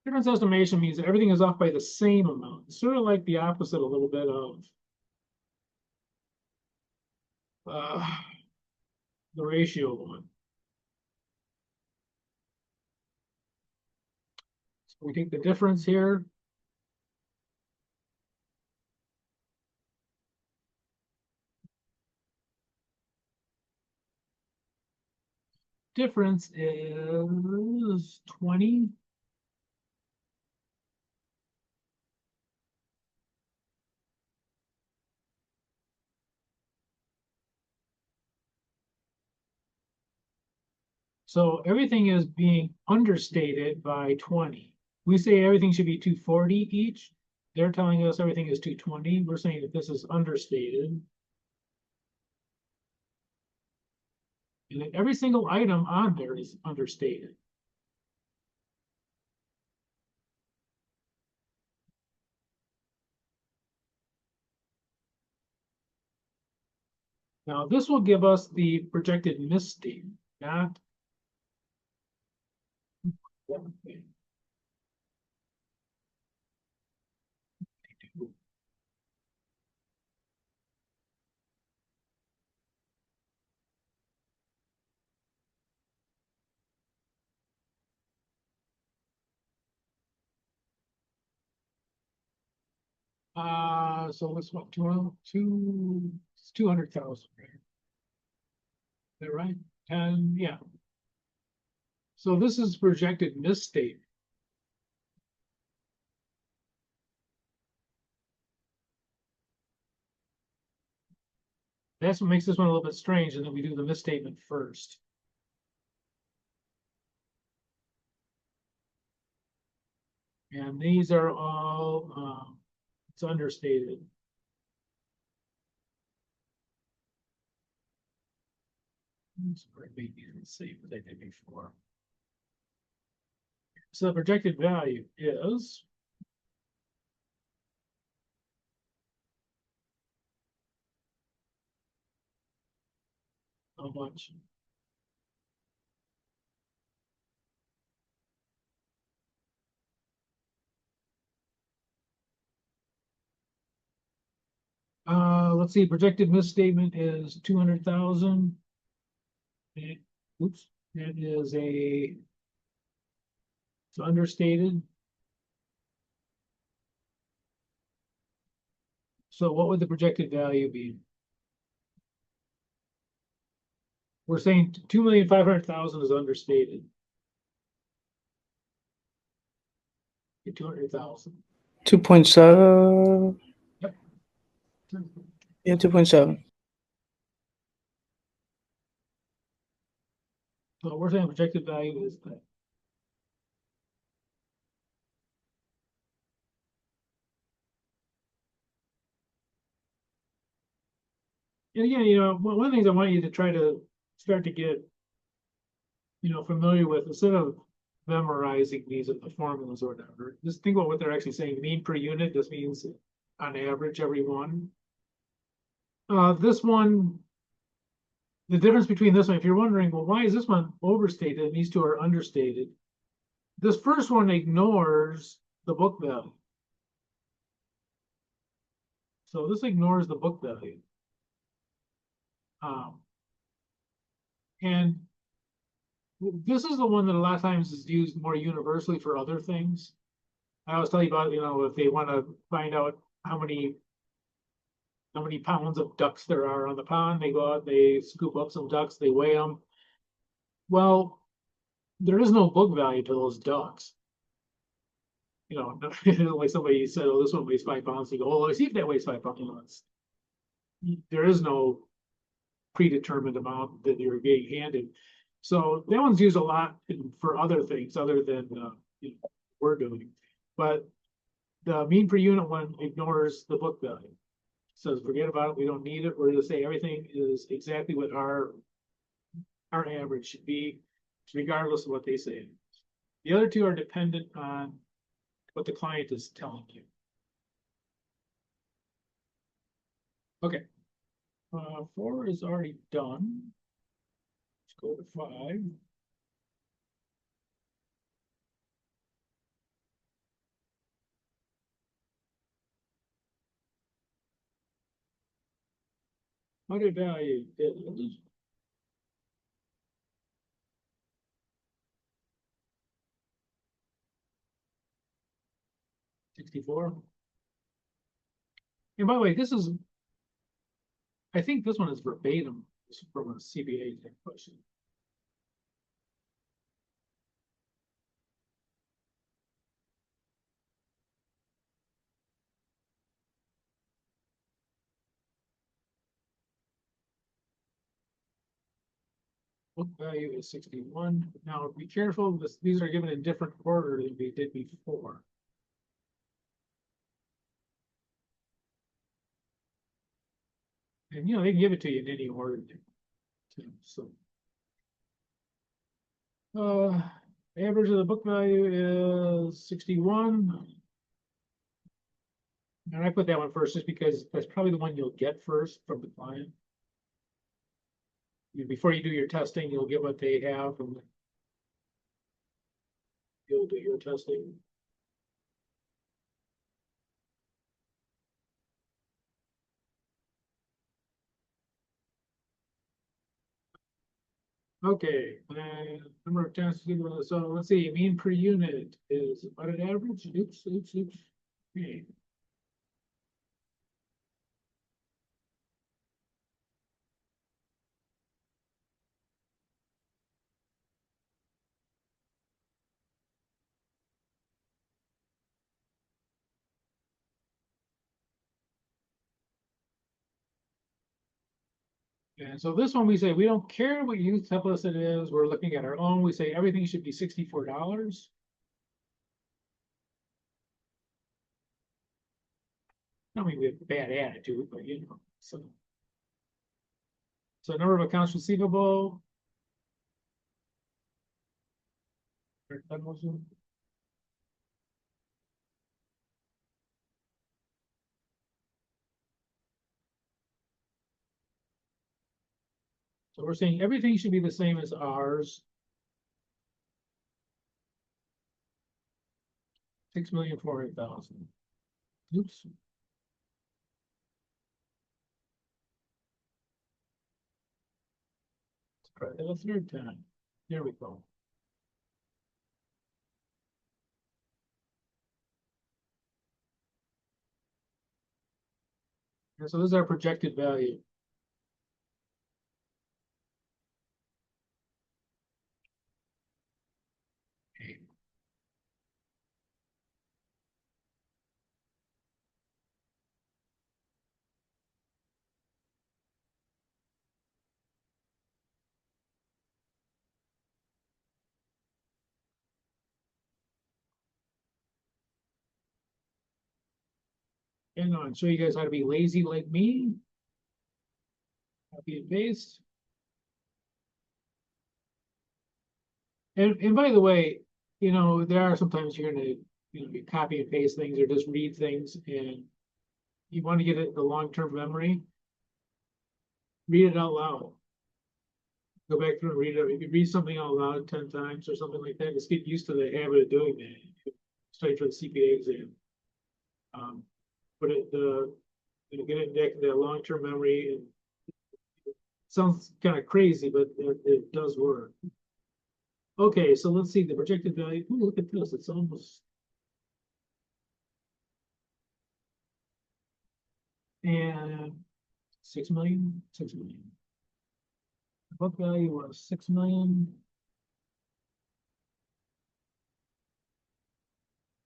difference estimation means that everything is off by the same amount. It's sort of like the opposite a little bit of the ratio one. So we take the difference here. Difference is 20. So everything is being understated by 20. We say everything should be 240 each. They're telling us everything is 220. We're saying that this is understated. And that every single item on there is understated. Now this will give us the projected misstatement, not one thing. So it's what, 200,000, right? Is that right? And yeah. So this is projected misstatement. That's what makes this one a little bit strange, and then we do the misstatement first. And these are all, it's understated. Sorry, maybe the same as I did before. So the projected value is how much? Let's see, projected misstatement is 200,000. Oops, that is it's understated. So what would the projected value be? We're saying 2,500,000 is understated. 200,000. 2.7. Yep. Yeah, 2.7. So we're saying projected value is that. And again, one of the things I want you to try to start to get, familiar with, instead of memorizing these at the formulas or whatever, just think about what they're actually saying. Mean per unit, this means on average every one. This one, the difference between this one, if you're wondering, well, why is this one overstated and these two are understated? This first one ignores the book value. So this ignores the book value. And this is the one that a lot of times is used more universally for other things. I always tell you about, if they want to find out how many pounds of ducks there are on the pond, they go out, they scoop up some ducks, they weigh them. Well, there is no book value to those ducks. You know, like somebody said, oh, this one weighs 5 pounds. You go, oh, let's see if that weighs 5 pounds. There is no predetermined amount that you're being handed. So that one's used a lot for other things other than you know, we're doing. But the mean per unit one ignores the book value. Says forget about it. We don't need it. We're going to say everything is exactly what our average should be, regardless of what they say. The other two are dependent on what the client is telling you. Okay. 4 is already done. Let's go to 5. Audit value is 64. And by the way, this is, I think this one is verbatim from a CBA question. Book value is 61. Now be careful, these are given in different order than we did before. And you know, they can give it to you in any order too. So average of the book value is 61. And I put that one first just because that's probably the one you'll get first from the client. Before you do your testing, you'll get what they have and you'll do your testing. Okay, and number of tests. So let's see, mean per unit is what an average? Oops. Okay. And so this one we say we don't care what youth templates it is. We're looking at our own. We say everything should be $64. I mean, we have a bad attitude, but you know, so number of accounts receivable. So we're saying everything should be the same as ours. 6,400,000. Oops. Let's try that a third time. There we go. And so this is our projected value. And I'll show you guys how to be lazy like me. Copy and paste. And by the way, you know, there are sometimes you're gonna, you know, you copy and paste things or just read things and you want to get it the long-term memory. Read it out loud. Go back through and read it. If you read something out loud 10 times or something like that, just get used to the habit of doing that. Study for the CPA exam. But get it back to that long-term memory. And it sounds kind of crazy, but it does work. Okay, so let's see the projected value. Ooh, look at this. It's almost. And 6 million. The book value was 6 million.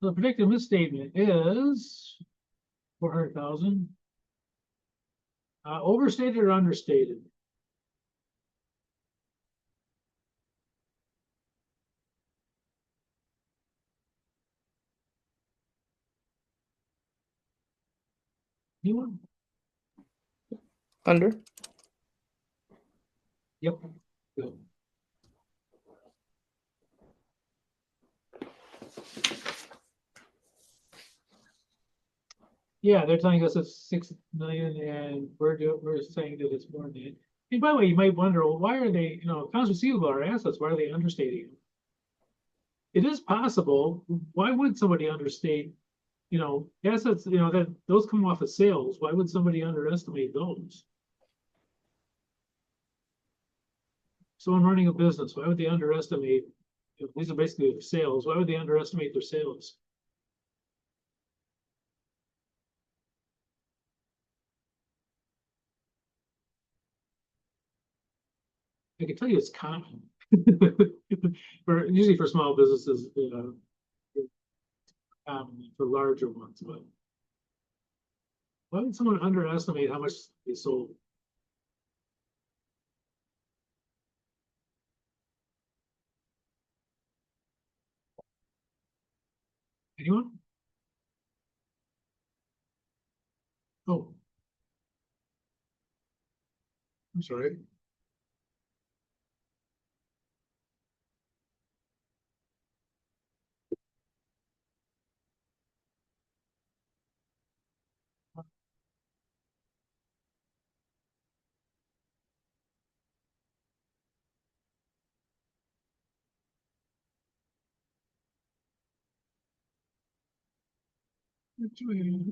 The predicted misstatement is 400,000. Overstated or understated? Anyone? Under. Yep. Good. Yeah, they're telling us it's 6 million and we're saying that it's more than that. And by the way, you might wonder, well, why are they, accounts receivable are assets, why are they understating them? It is possible. Why would somebody understate, assets, that those come off of sales. Why would somebody underestimate those? Someone running a business, why would they underestimate? These are basically their sales. Why would they underestimate their sales? I can tell you it's common. Usually for small businesses, for larger ones, but why would someone underestimate how much they sold? Anyone? Oh, I'm sorry.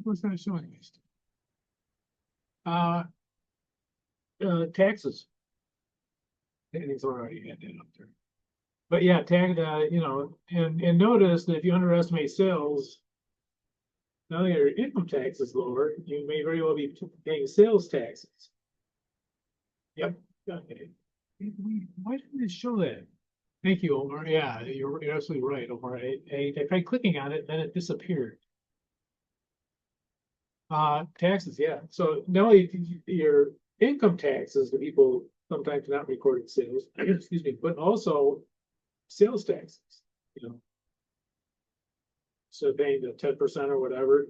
What's that showing? Uh, taxes. It's already had that up there. But yeah, and notice that if you underestimate sales, now that your income tax is lower, you may very well be paying sales taxes. Yep. Okay. Why didn't it show that? Thank you, Omar. Yeah, you're absolutely right, Omar. I tried clicking on it, then it disappeared. Taxes, yeah. So not only your income taxes, the people sometimes not recording sales, excuse me, but also sales taxes, you know. So paying the 10% or whatever.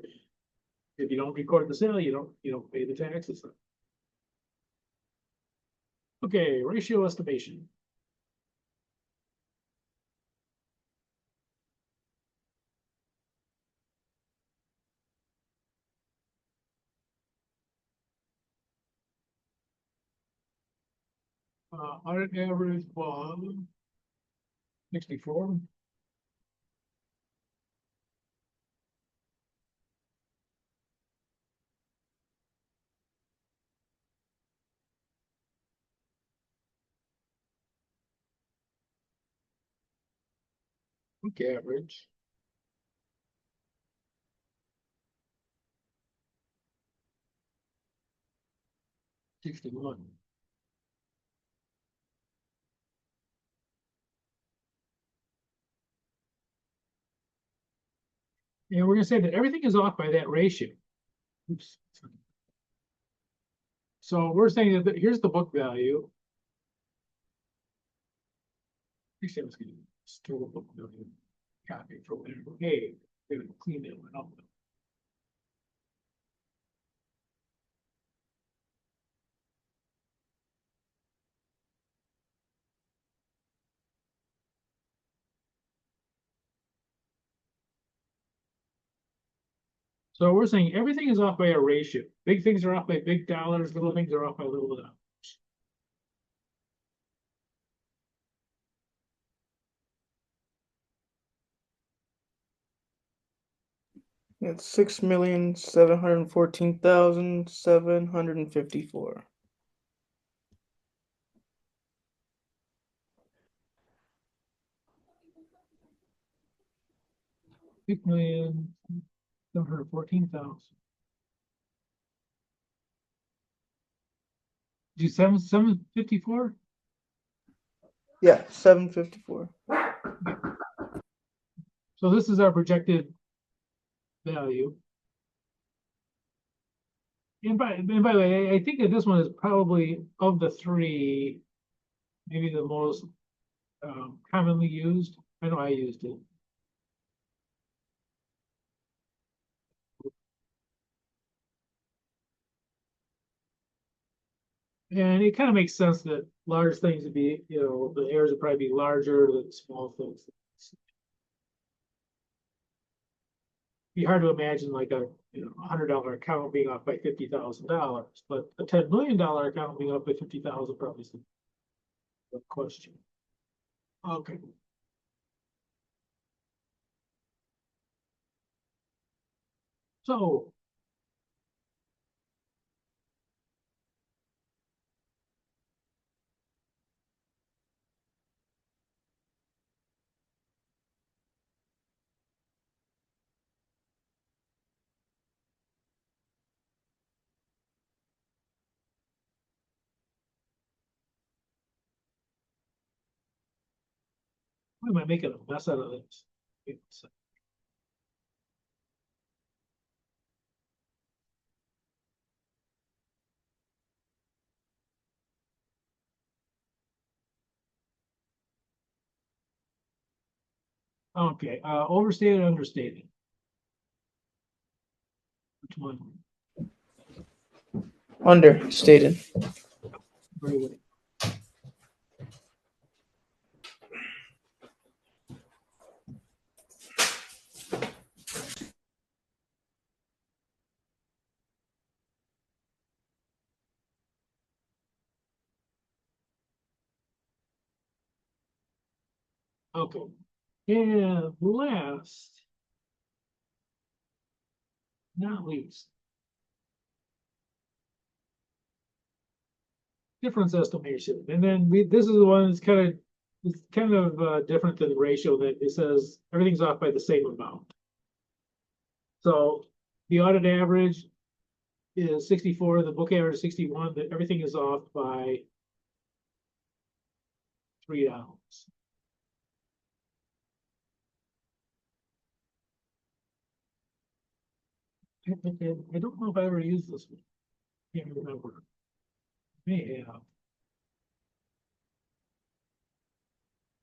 If you don't record the sale, you don't pay the taxes. Okay, ratio estimation. Audit average was 64. Book average. 61. And we're gonna say that everything is off by that ratio. Oops. So we're saying that here's the book value. Actually, I was gonna store the book value copy for whatever. Hey, we're gonna clean that one up. So we're saying everything is off by a ratio. Big things are off by big dollars, little things are off by little dollars. It's 6,714,754. 6,714,000. Do 754? Yeah, 754. So this is our projected value. And by the way, I think that this one is probably of the three, maybe the most commonly used. I know I used it. And it kind of makes sense that large things would be, the errors would probably be larger than small things. Be hard to imagine like a $100 account being off by $50,000, but a $10 million account being off by 50,000 probably is a question. Okay. So why am I making a mess out of this? Okay, overstated, understated. Which one? Understated. Very good. Okay. And last, not least, difference estimation. And then this is the one that's it's kind of different than the ratio that it says everything's off by the same amount. So the audit average is 64, the book average is 61, that everything is off by $3. I don't know if I ever used this one. Can't remember. May have.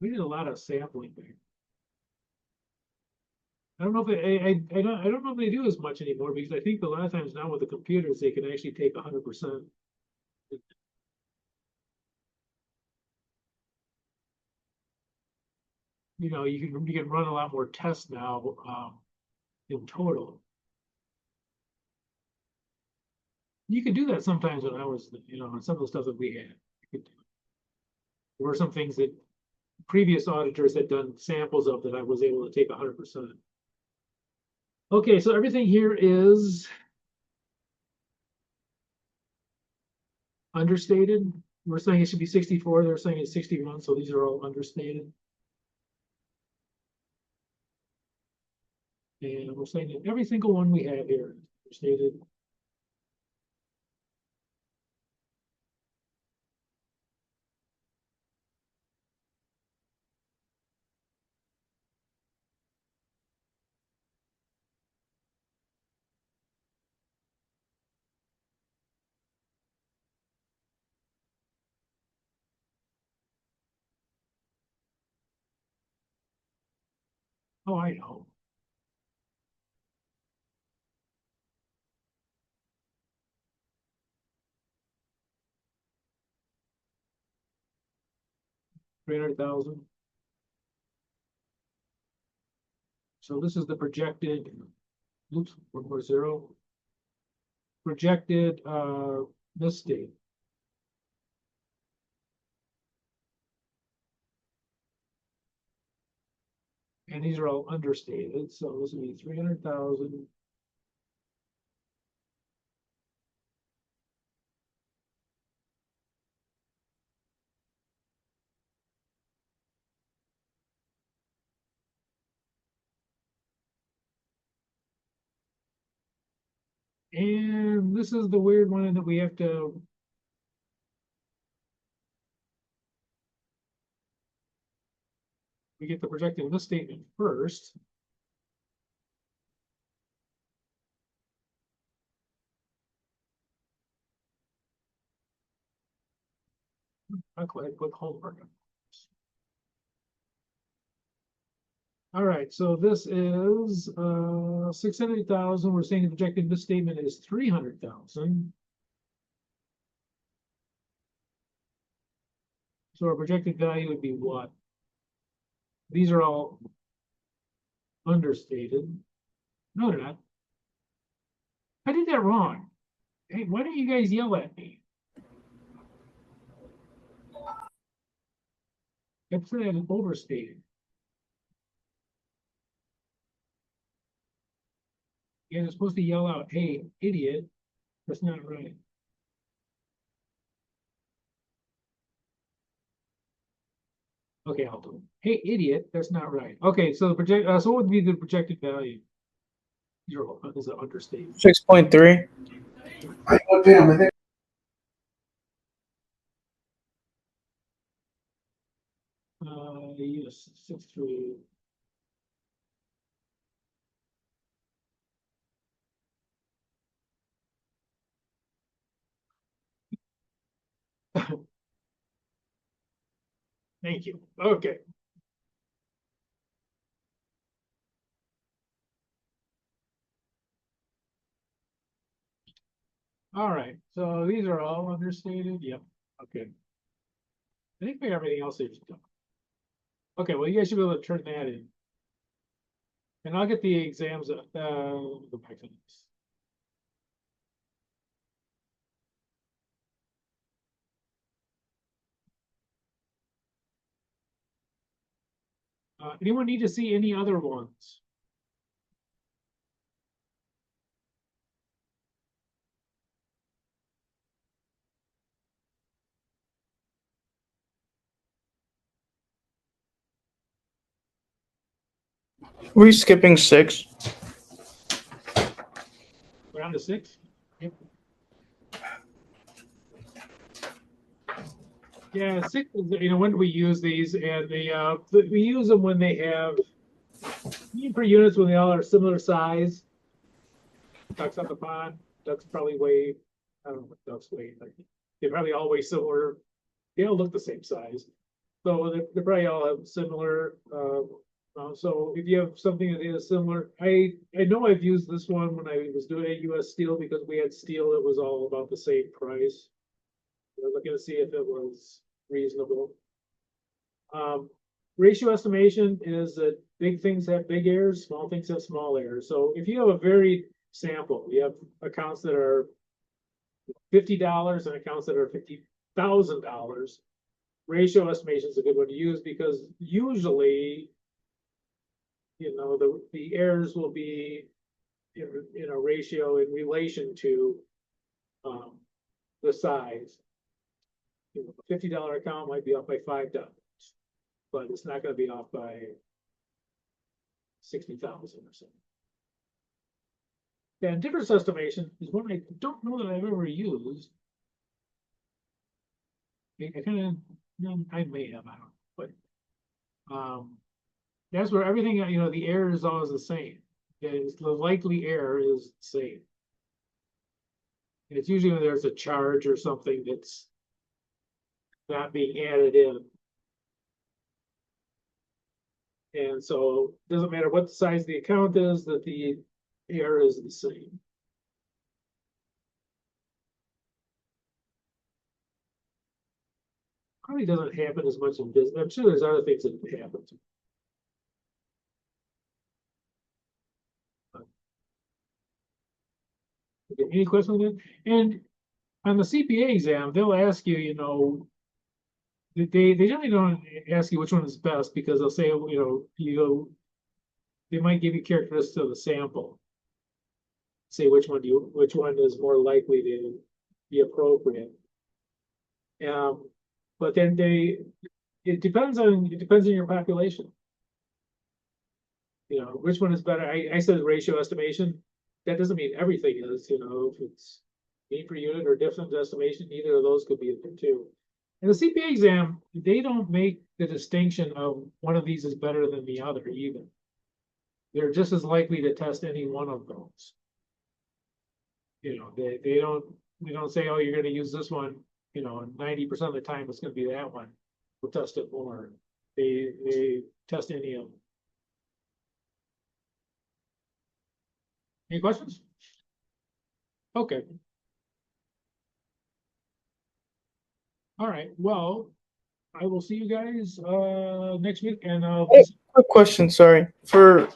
We did a lot of sampling there. I don't know if I don't know if they do as much anymore because I think a lot of times now with the computers they can actually take 100%. You can run a lot more tests now in total. You could do that sometimes when I was, some of the stuff that we had. There were some things that previous auditors had done samples of that I was able to take 100%. Okay, so everything here is understated. We're saying it should be 64. They're saying it's 61, so these are all understated. And we're saying that every single one we have here is understated. Oh, I know. $300,000. So this is the projected, oops, one more zero. Projected mistake. And these are all understated. So this would be 300,000. And this is the weird one that we have to we get the projected misstatement first. I'll click homework. All right, so this is 600,000. We're saying the projected misstatement is 300,000. So our projected value would be what? These are all understated. No, they're not. I did that wrong. Hey, why don't you guys yell at me? I put it overstated. You're supposed to yell out, "Hey, idiot, that's not right." Okay, I'll do it. Hey, idiot, that's not right. Okay, so the project. So what would be the projected value? Zero is an understatement. 6.3. Yes, 6.3. Thank you. Okay. All right. So these are all understated. Yep. Okay. I think we have everything else is done. Okay. Well, you guys should be able to turn that in, and I'll get the exams. Go back to this. Anyone need to see any other ones? We're skipping 6. We're on to 6. Yep. Yeah, 6. When do we use these? And we use them when they have per units when they all are similar size. Ducks on the pond. Ducks probably weigh. I don't know what ducks weigh. Like, they probably all weigh similar. They all look the same size, so they probably all have similar. So if you have something that is similar, I know I've used this one when I was doing U.S. steel because we had steel that was all about the same price. We're looking to see if it was reasonable. Ratio estimation is that big things have big errors, small things have small errors. So if you have a varied sample, you have accounts that are $50 and accounts that are $50,000. Ratio estimation is a good one to use because usually, the errors will be in a ratio in relation to the size. A $50 account might be off by $5, but it's not going to be off by 60,000 or something. And difference estimation is one I don't know that I've ever used. I may have, I don't know, but that's where everything, the error is always the same. The likely error is the same. And it's usually when there's a charge or something that's not being added in. And so it doesn't matter what the size of the account is, that the error is the same. Probably doesn't happen as much in business. I'm sure there's other things that happen. Okay, any questions on that? And on the CPA exam, they'll ask you, they generally don't ask you which one is best because they'll say, they might give you characteristics of the sample. Say which one is more likely to be appropriate. But then it depends on your population. Which one is better? I said ratio estimation. That doesn't mean everything is, if it's mean per unit or difference estimation, either of those could be there too. In the CPA exam, they don't make the distinction of one of these is better than the other either. They're just as likely to test any one of those. They don't say, oh, you're going to use this one 90% of the time it's gonna be that one. We'll test it more. They test any of them. Any questions? Okay. All right, well, I will see you guys next week and Quick question, sorry. For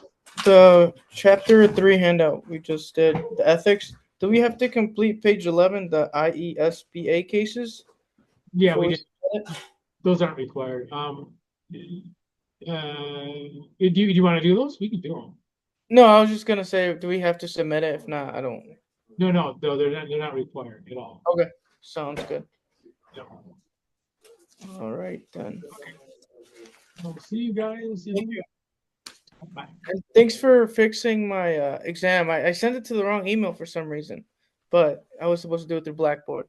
the chapter 3 handout we just did, the ethics, do we have to complete page 11, the IESPA cases? yeah, we before did. Those aren't required. Do you want to do those? We can do them. No, I was just gonna say, do we have to submit it? If not, I don't. No, they're not required at all. Okay, sounds good. No. All right then. Okay. I'll see you guys. Thank you. Bye. And thanks for fixing my exam. I sent it to the wrong email for some reason, but I was supposed to do it through Blackboard.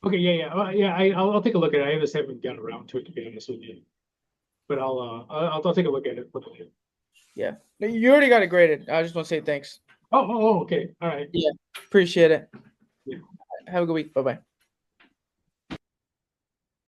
Okay, yeah. I'll take a look at it. I just haven't gotten around to it, to be honest with you. But I'll take a look at it. Yeah, you already got it graded. I just want to say thanks. Oh, okay. All right. Yeah, appreciate it. Yeah. Have a good week. Bye bye.